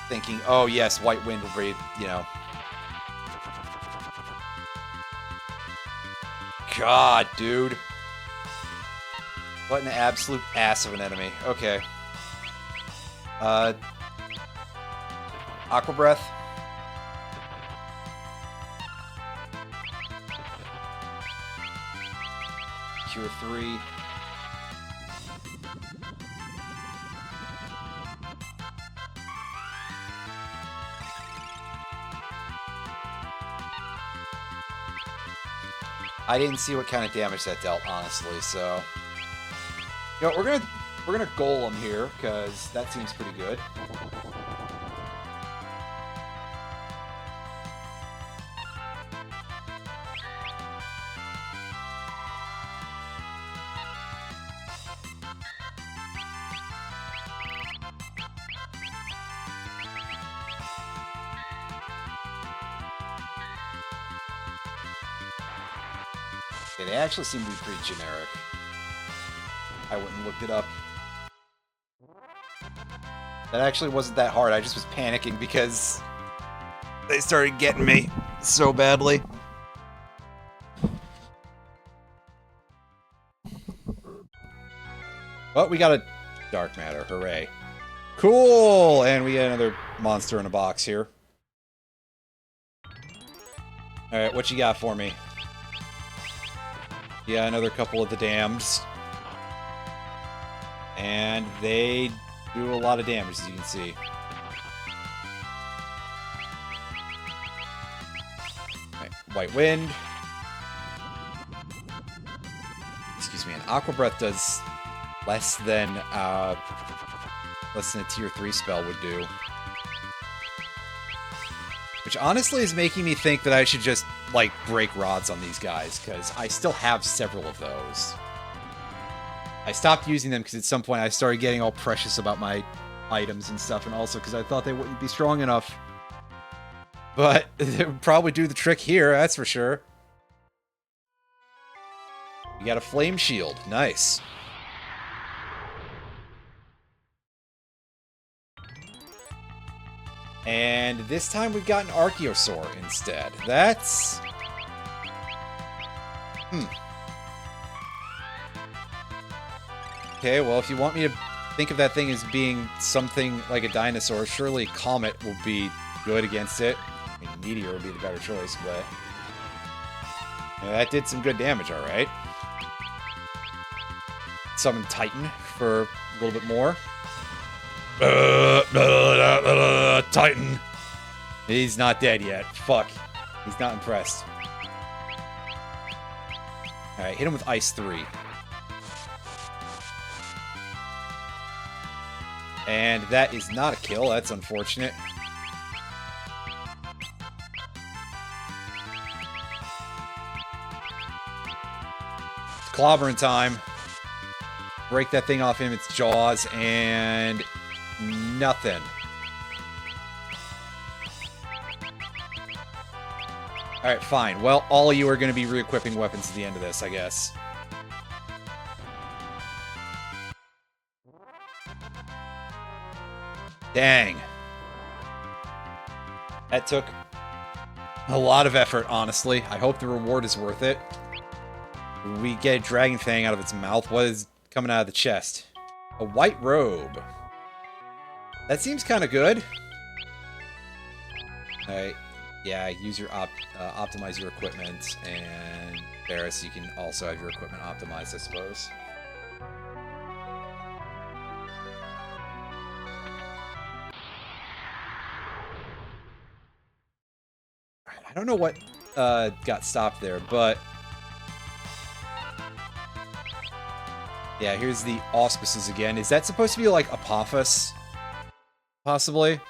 thinking, oh yes, White Wind will breathe, you know. God, dude. What an absolute ass of an enemy. Okay. Aqua Breath. Cure 3. I didn't see what kind of damage that dealt, honestly, so... You know, we're gonna Golem here, because that seems pretty good. Yeah, they actually seem to be pretty generic. I went and looked it up. That actually wasn't that hard, I just was panicking because they started getting me so badly. Well, we got a Dark Matter, hooray. Cool! And we got another monster in a box here. Alright, what you got for me? Yeah, another couple of the dams. And they do a lot of damage, as you can see. Right, White Wind. Excuse me, an Aqua Breath does less than a tier 3 spell would do. Which honestly is making me think that I should just, like, break rods on these guys, because I still have several of those. I stopped using them because at some point I started getting all precious about my items and stuff, and also because I thought they wouldn't be strong enough. But they would probably do the trick here, that's for sure. You got a Flame Shield. Nice. And this time we've got an Archaeosaur instead. That's... Okay, well, if you want me to think of that thing as being something like a dinosaur, surely Comet will be good against it. I mean, Meteor would be the better choice, but... Yeah, that did some good damage, alright. Summon Titan for a little bit more. Titan! He's not dead yet. Fuck. He's not impressed. Alright, hit him with Ice 3. And that is not a kill. That's unfortunate. It's clobbering time. Break that thing off him, its jaws, and... nothing. Alright, fine. Well, all of you are going to be re-equipping weapons at the end of this, I guess. Dang. That took a lot of effort, honestly. I hope the reward is worth it. We get a Dragon Fang out of its mouth. What is coming out of the chest? A white robe. That seems kind of good. Alright. Yeah, use your optimize your equipment, and Barris, you can also have your equipment optimized, I suppose. I don't know what got stopped there, but yeah, here's the auspices again. Is that supposed to be like Apophis? Possibly?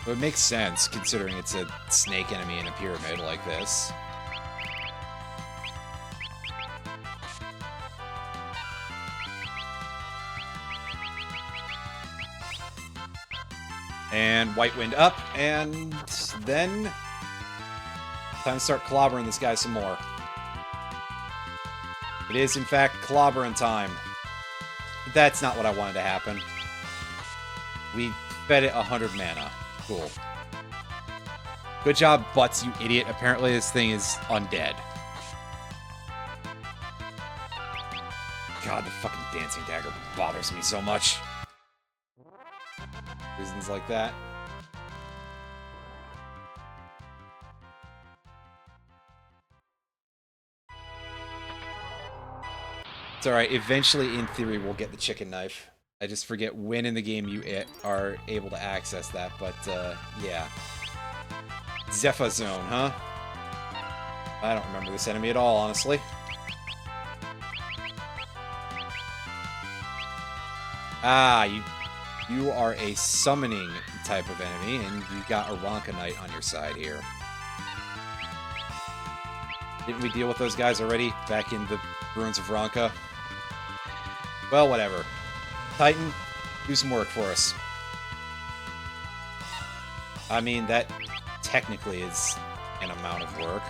It makes sense, considering it's a snake enemy in a pyramid like this. And White Wind up, and then time to start clobbering this guy some more. It is, in fact, clobbering time. That's not what I wanted to happen. We fed it 100 mana. Cool. Good job, Butts, you idiot. Apparently this thing is undead. God, the fucking dancing dagger bothers me so much. Reasons like that. It's alright, eventually, in theory, we'll get the chicken knife. I just forget when in the game you are able to access that, but, yeah. Zephyr Zone, huh? I don't remember this enemy at all, honestly. Ah, you are a summoning type of enemy, and you got a Ronka Knight on your side here. Didn't we deal with those guys already back in the Ruins of Ronka? Well, whatever. Titan, do some work for us. I mean, that technically is an amount of work.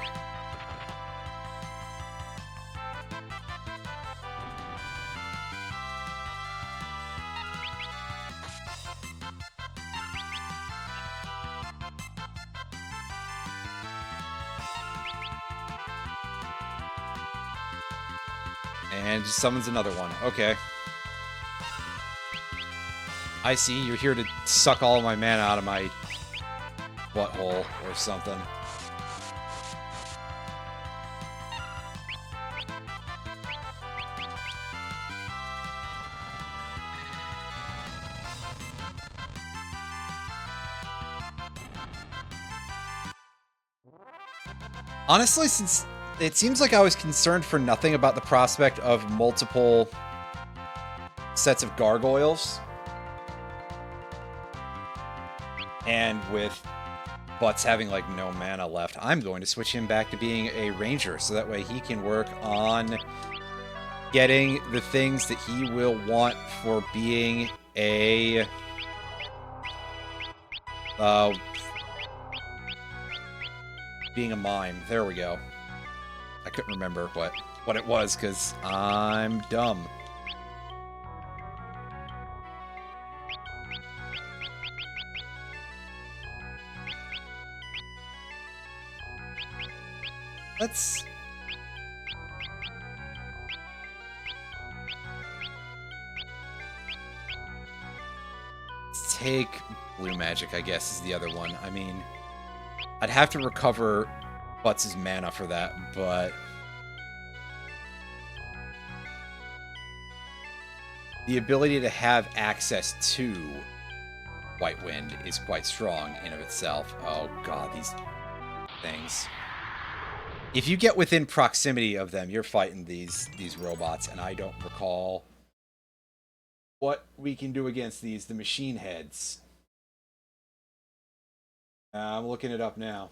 And just summons another one. Okay. I see. You're here to suck all of my mana out of my butthole or something. Honestly, since it seems like I was concerned for nothing about the prospect of multiple sets of gargoyles, and with Butts having like no mana left, I'm going to switch him back to being a ranger, so that way he can work on getting the things that he will want for being a mime. There we go. I couldn't remember what it was because I'm dumb. Let's take blue magic, I guess, is the other one. I mean, I'd have to recover Butts' mana for that, but the ability to have access to White Wind is quite strong in of itself. Oh god, these things. If you get within proximity of them, you're fighting these robots, and I don't recall what we can do against these, the machine heads. I'm looking it up now.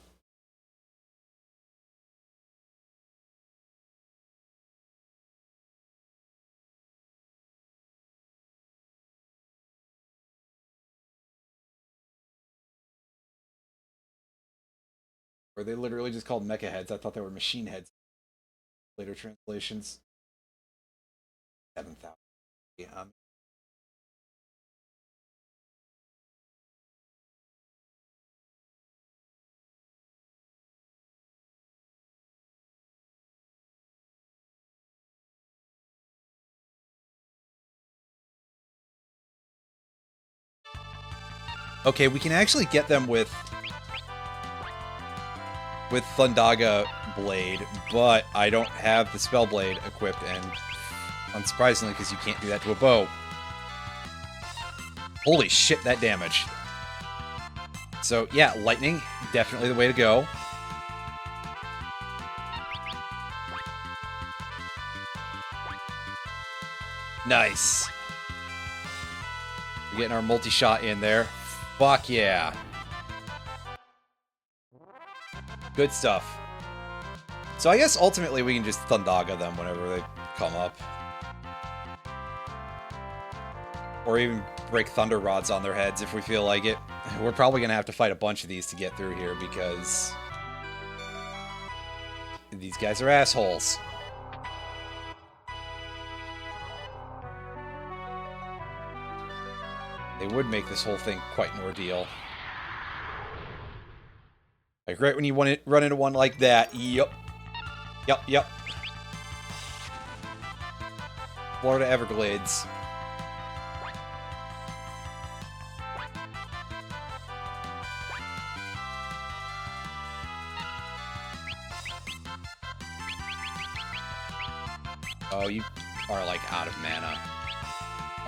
Or they literally just called mecha heads. I thought they were machine heads. Later translations. 7,000. Yeah. Okay, we can actually get them with Thundaga Blade, but I don't have the Spell Blade equipped, and unsurprisingly, because you can't do that to a bow. Holy shit, that damage. So, yeah, lightning, definitely the way to go. Nice. We're getting our multi-shot in there. Fuck yeah. Good stuff. So I guess ultimately we can just Thundaga them whenever they come up. Or even break Thunder Rods on their heads if we feel like it. We're probably going to have to fight a bunch of these to get through here because these guys are assholes. They would make this whole thing quite an ordeal. Like right when you run into one like that. Yup. Yep. Florida Everglades. Oh, you are, like, out of mana.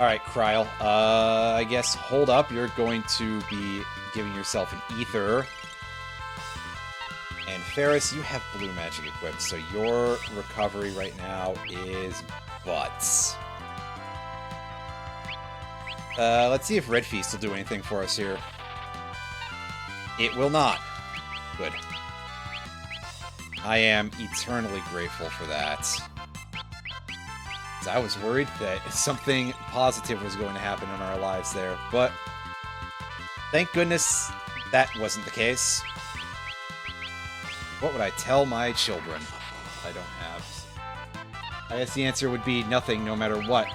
Alright, Kryl. I guess hold up. You're going to be giving yourself an Ether. And Ferris, you have blue magic equipped, so your recovery right now is butts. Let's see if Red Feast will do anything for us here. It will not. Good. I am eternally grateful for that. I was worried that something positive was going to happen in our lives there, but thank goodness that wasn't the case. What would I tell my children I don't have? I guess the answer would be nothing, no matter what.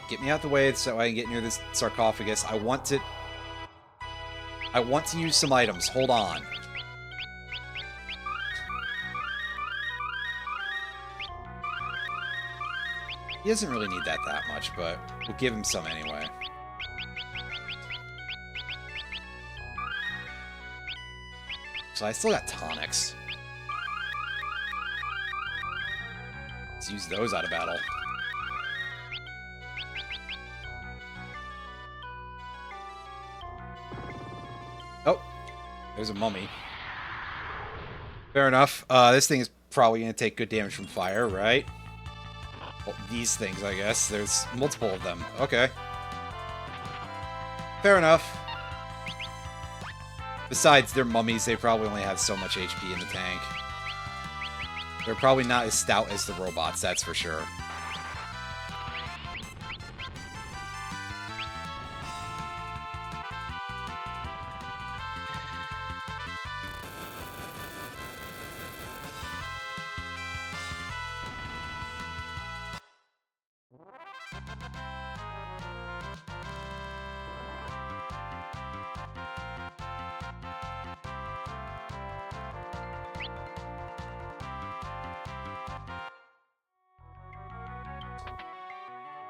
Get me out the way so I can get near this sarcophagus. I want to use some items. Hold on. He doesn't really need that much, but we'll give him some anyway. So I still got tonics. Let's use those out of battle. Oh, there's a mummy. Fair enough. This thing is probably going to take good damage from fire, right? Well, these things, I guess. There's multiple of them. Okay. Fair enough. Besides, they're mummies. They probably only have so much HP in the tank. They're probably not as stout as the robots, that's for sure.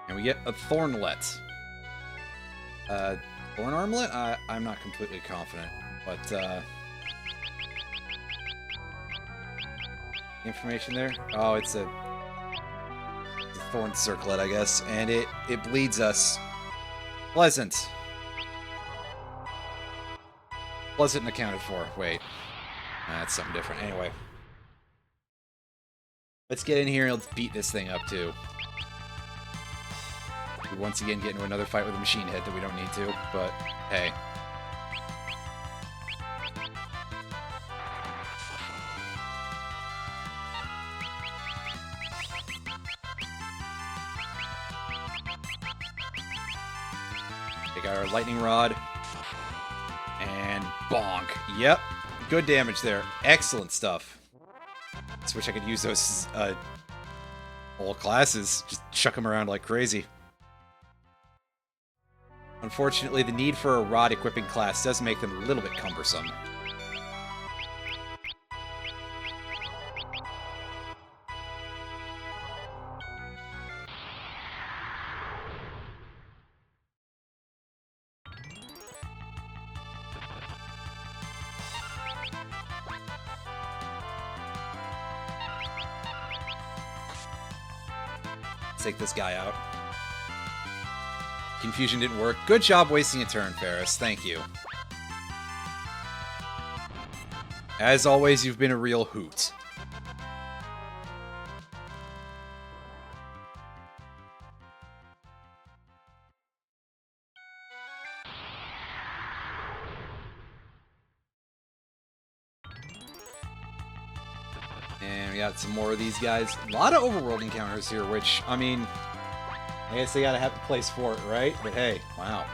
And we get a Thornlet. Thorn Armlet? I'm not completely confident, but, information there? Oh, it's a Thorn Circlet, I guess, and it bleeds us. Pleasant. Pleasant and accounted for. Wait. That's something different. Anyway. Let's get in here and let's beat this thing up, too. We once again get into another fight with a machine head that we don't need to, but hey. Take our lightning rod. And bonk. Yep. Good damage there. Excellent stuff. Just wish I could use those whole classes. Just chuck them around like crazy. Unfortunately, the need for a rod equipping class does make them a little bit cumbersome. Let's take this guy out. Confusion didn't work. Good job wasting a turn, Ferris. Thank you. As always, you've been a real hoot. And we got some more of these guys. A lot of overworld encounters here, which, I mean, I guess they gotta have the place for it, right? But hey, wow.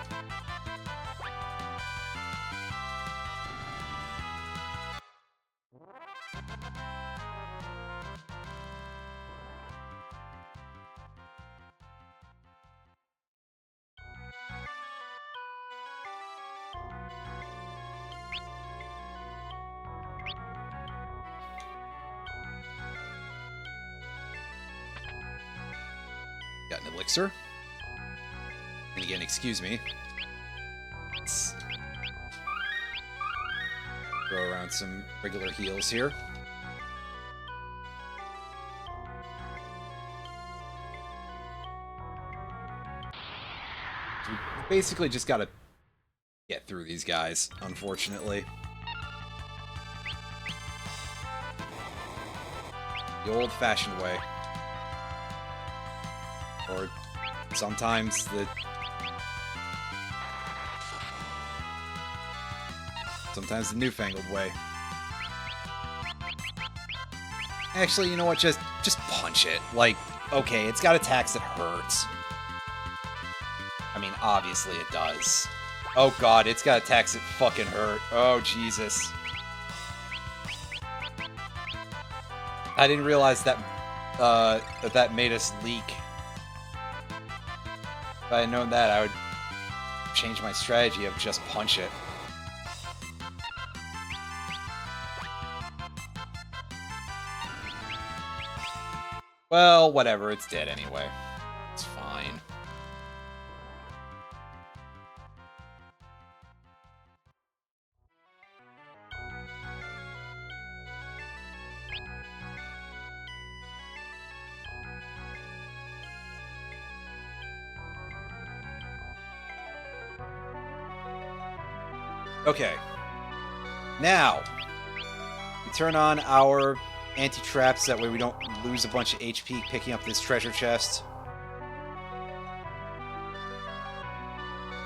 Got an elixir. And again, excuse me. Let's throw around some regular heals here. So we basically just gotta get through these guys, unfortunately. The old-fashioned way. Or sometimes the newfangled way. Actually, you know what? Just punch it. Like, okay, it's got attacks that hurt. I mean, obviously it does. Oh god, it's got attacks that fucking hurt. Oh, Jesus. I didn't realize that that made us leak. If I had known that, I would change my strategy of just punch it. Well, whatever, it's dead anyway. It's fine. Okay. Now, we turn on our anti-traps, that way we don't lose a bunch of HP picking up this treasure chest.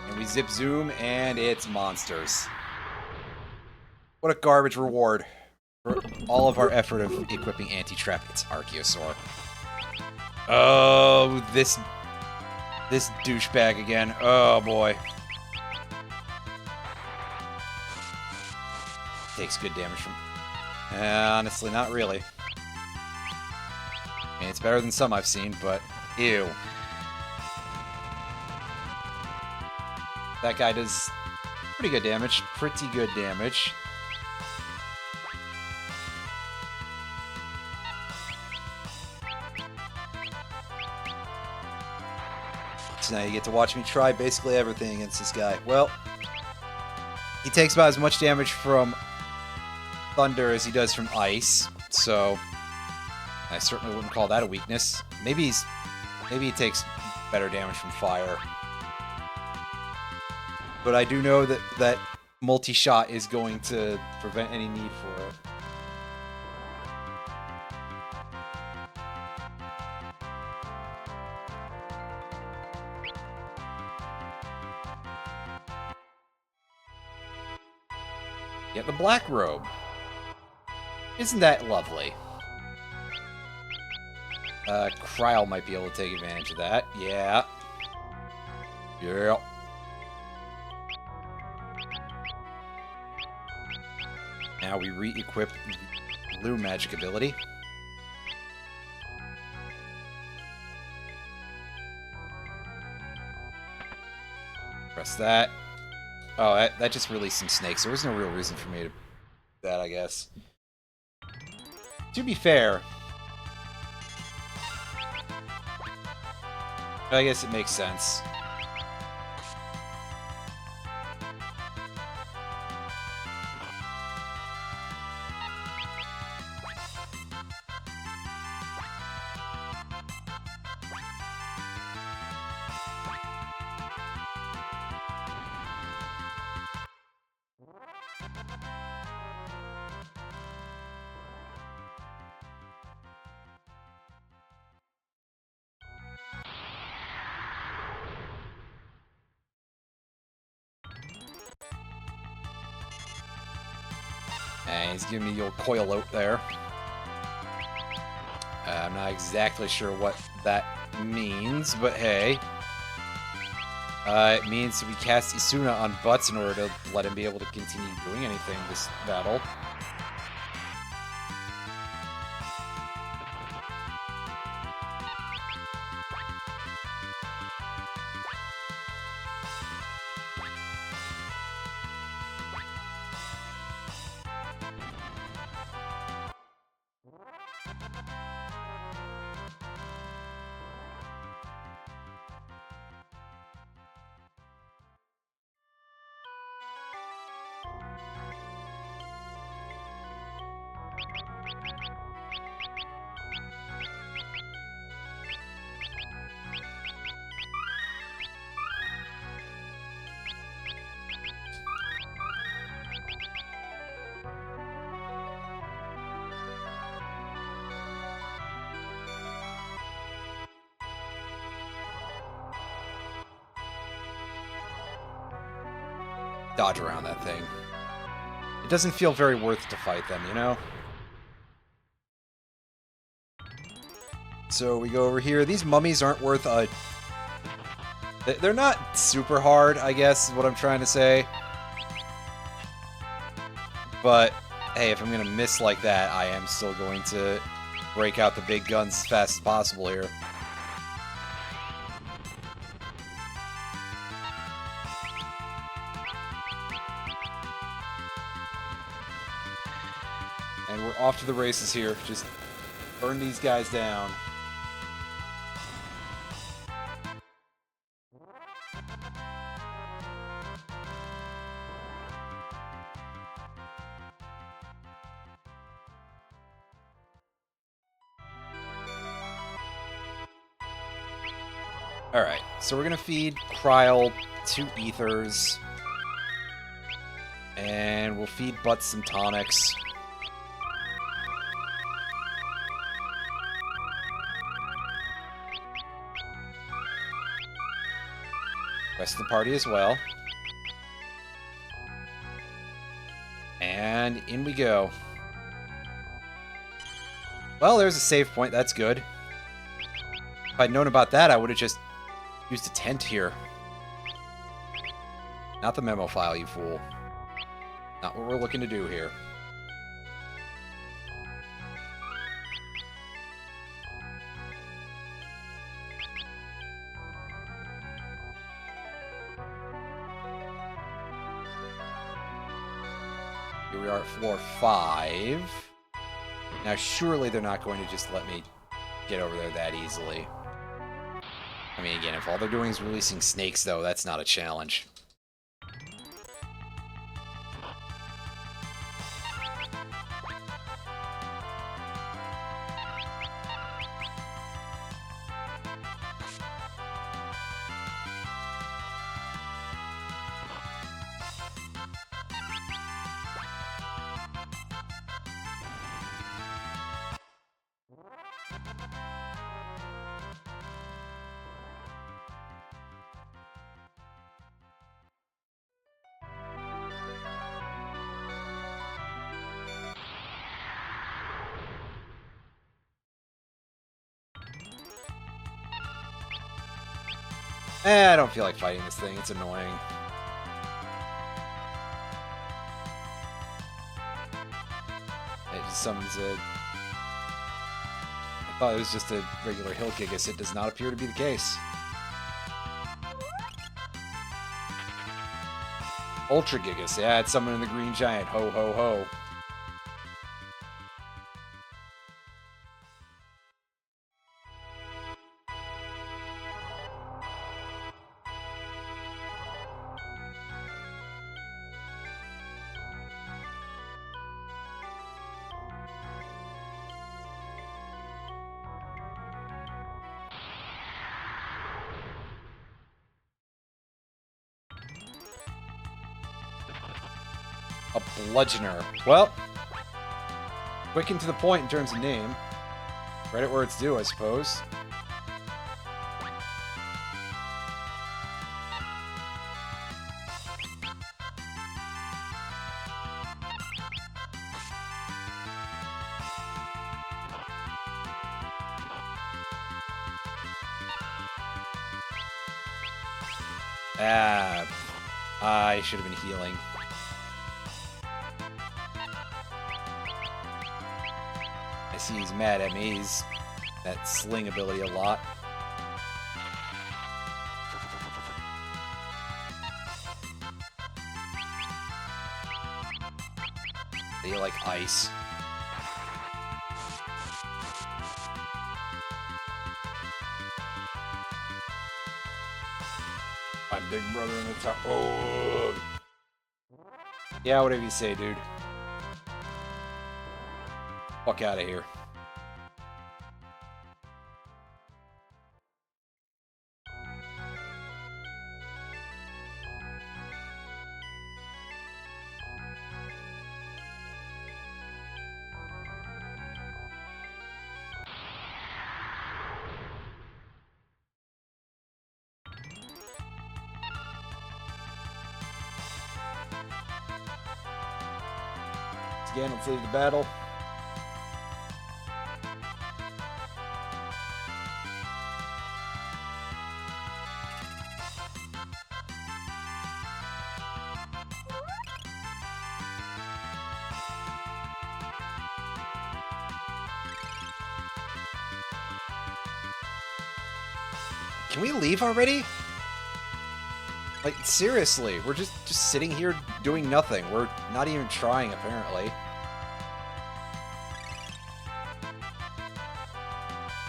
And we zip zoom, and it's monsters. What a garbage reward for all of our effort of equipping anti-trap. It's Archaeosaur. Oh, this douchebag again. Oh boy. Takes good damage from... honestly, not really. I mean, it's better than some I've seen, but... ew. That guy does pretty good damage. Pretty good damage. So now you get to watch me try basically everything against this guy. Well, he takes about as much damage from thunder as he does from ice, so I certainly wouldn't call that a weakness. Maybe he takes better damage from fire. But I do know that multi-shot is going to prevent any need for it. Get the black robe. Isn't that lovely? Kryl might be able to take advantage of that. Yeah. Yeah. Now we re-equip the blue magic ability. Press that. Oh, that just released some snakes. There was no real reason for me to do that, I guess. To be fair, I guess it makes sense. And he's giving me the old coil out there. I'm not exactly sure what that means, but hey. It means we cast Isuna on Butts in order to let him be able to continue doing anything this battle. Dodge around that thing. It doesn't feel very worth to fight them, you know? So we go over here. These mummies aren't worth a... They're not super hard, I guess, is what I'm trying to say. But, hey, if I'm going to miss like that, I am still going to break out the big guns as fast as possible here. And we're off to the races here. Just burn these guys down. Alright, so we're going to feed Kryl 2 ethers. And we'll feed Butts some tonics. Rest of the party as well. And in we go. Well, there's a save point. That's good. If I'd known about that, I would have just used a tent here. Not the memo file, you fool. Not what we're looking to do here. Here we are at floor 5. Now, surely they're not going to just let me get over there that easily. I mean, again, if all they're doing is releasing snakes, though, that's not a challenge. I don't feel like fighting this thing. It's annoying. It just summons a... I thought it was just a regular Hill Gigas. It does not appear to be the case. Ultra Gigas. Yeah, it's summoning the Green Giant. Ho, ho, ho. A Bludgeoner. Well, quick and to the point in terms of name. Credit where it's due, I suppose. Ah, I should have been healing. I see he's mad at me. He's that sling ability a lot. They like ice. My big brother in the top. Oh. Yeah, whatever you say, dude. Fuck out of here. Again, let's leave the battle. Can we leave already? Like, seriously, we're just sitting here doing nothing. We're not even trying, apparently.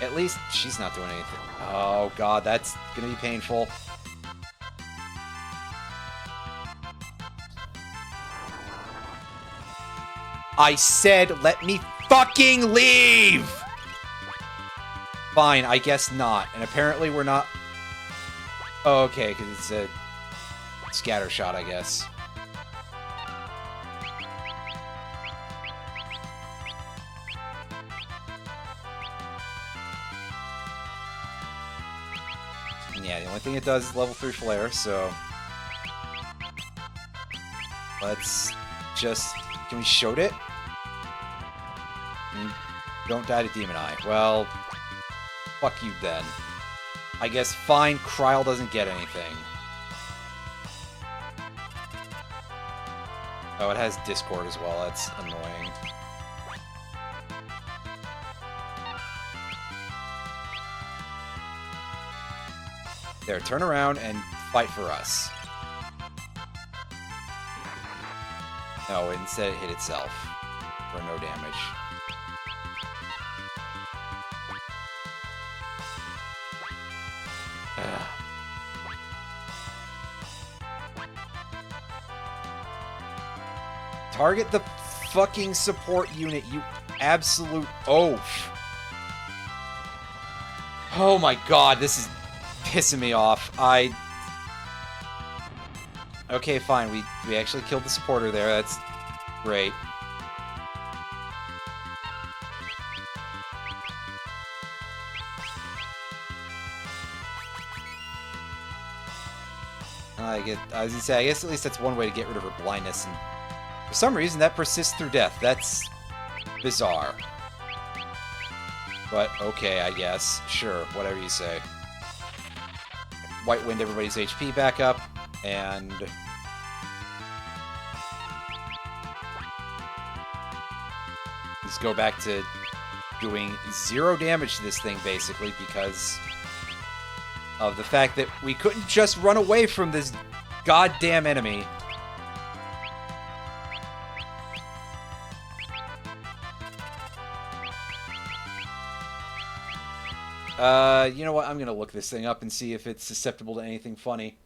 At least she's not doing anything. Oh god, that's gonna be painful. I said let me fucking leave! Fine, I guess not. And apparently we're not... Oh, okay, because it's a scatter shot, I guess. Yeah, the only thing it does is level 3 flare, so... Let's just... Can we shoot it? Don't die to Demon Eye. Well, fuck you then. I guess fine, Kryl doesn't get anything. Oh, it has Discord as well, that's annoying. There, turn around and fight for us. No, instead it hit itself. For no damage. Target the fucking support unit, you absolute oaf. Oh my god, this is pissing me off. Okay, fine, we actually killed the supporter there, that's great. I was gonna say, I guess at least that's one way to get rid of her blindness, and for some reason that persists through death. That's bizarre. But okay, I guess. Sure, whatever you say. White Wind everybody's HP back up, and... let's go back to doing 0 damage to this thing, basically, because of the fact that we couldn't just run away from this goddamn enemy. You know what? I'm gonna look this thing up and see if it's susceptible to anything funny.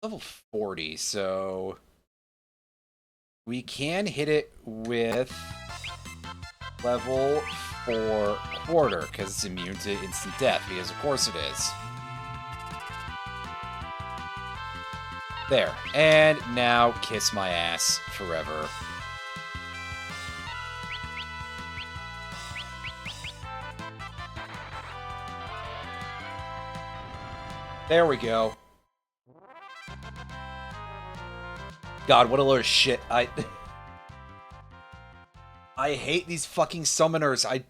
Level 40, so... We can hit it with level 4 quarter, because it's immune to instant death, because of course it is. There. And now kiss my ass forever. There we go. God, what a load of shit. I hate these fucking summoners. I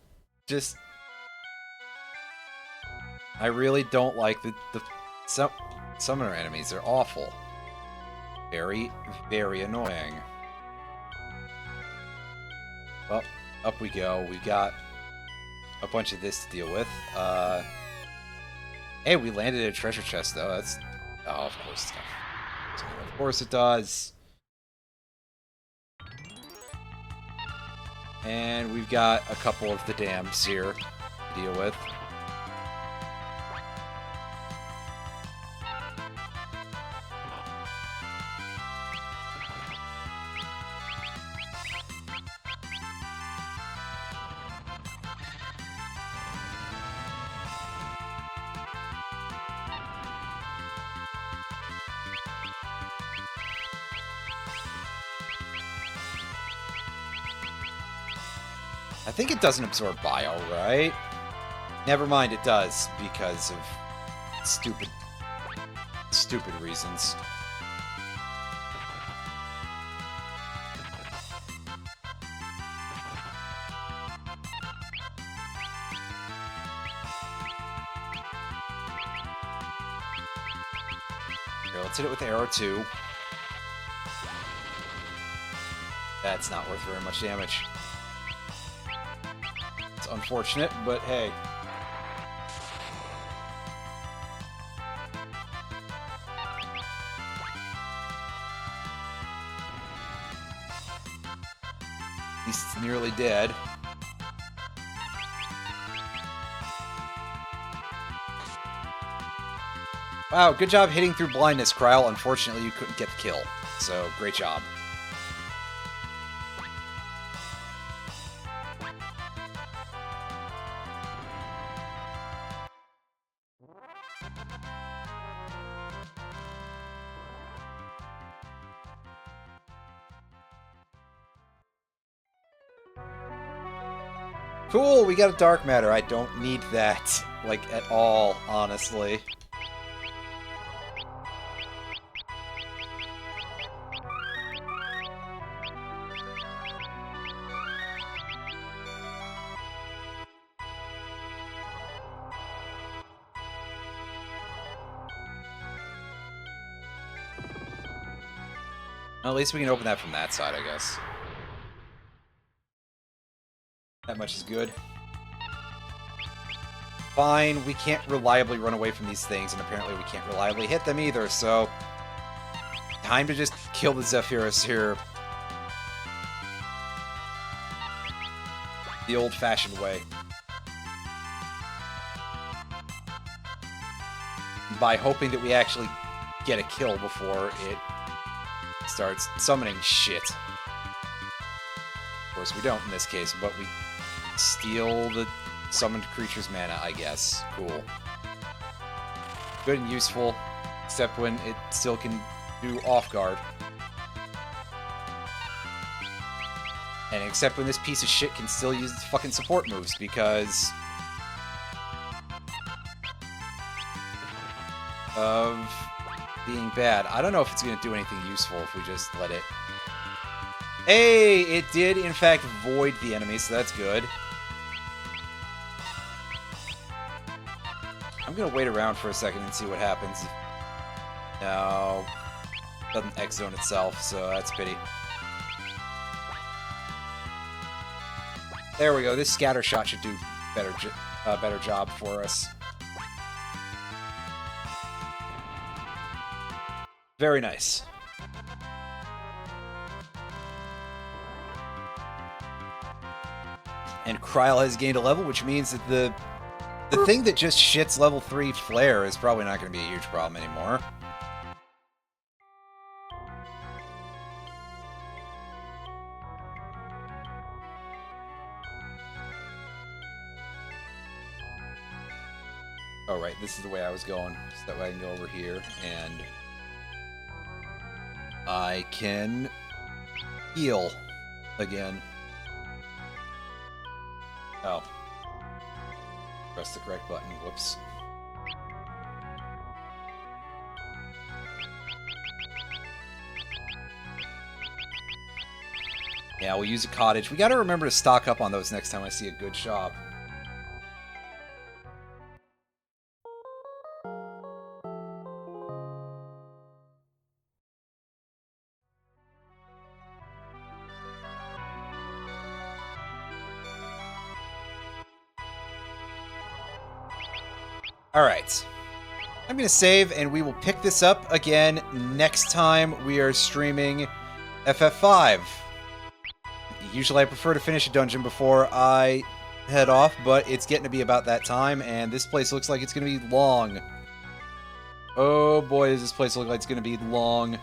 really don't like the summoner enemies. They're awful. Very, very annoying. Well, up we go. We've got a bunch of this to deal with. Hey, we landed a treasure chest, though. That's... Oh, of course it's not. Of course it does. And we've got a couple of the dams here to deal with. I think it doesn't absorb bio, right? Never mind, it does, because of stupid reasons. Here, let's hit it with arrow 2. That's not worth very much damage. It's unfortunate, but hey. At least it's nearly dead. Wow, good job hitting through blindness, Kryle. Unfortunately, you couldn't get the kill. So, great job. Cool, we got a dark matter. I don't need that, like, at all, honestly. Well, at least we can open that from that side, I guess. That much is good. Fine, we can't reliably run away from these things, and apparently we can't reliably hit them either, so... Time to just kill the Zephyrus here. The old-fashioned way. By hoping that we actually get a kill before it starts summoning shit. Of course, we don't in this case, but we steal the summoned creature's mana, I guess. Cool. Good and useful, except when it still can do off guard. And except when this piece of shit can still use its fucking support moves, because of being bad. I don't know if it's going to do anything useful if we just let it... Hey! It did, in fact, void the enemy, so that's good. I'm going to wait around for a second and see what happens. No. Doesn't X-zone itself, so that's a pity. There we go. This scatter shot should do better job for us. Very nice. And Kryle has gained a level, which means that the thing that just shits level 3 Flare is probably not going to be a huge problem anymore. Oh, right, this is the way I was going. So that way I can go over here, and I can heal again. Oh. Press the correct button. Whoops. Yeah, we'll use a cottage. We gotta remember to stock up on those next time I see a good shop. Alright. I'm gonna save, and we will pick this up again next time we are streaming FF5. Usually I prefer to finish a dungeon before I head off, but it's getting to be about that time, and this place looks like it's going to be long. Oh boy, does this place look like it's going to be long.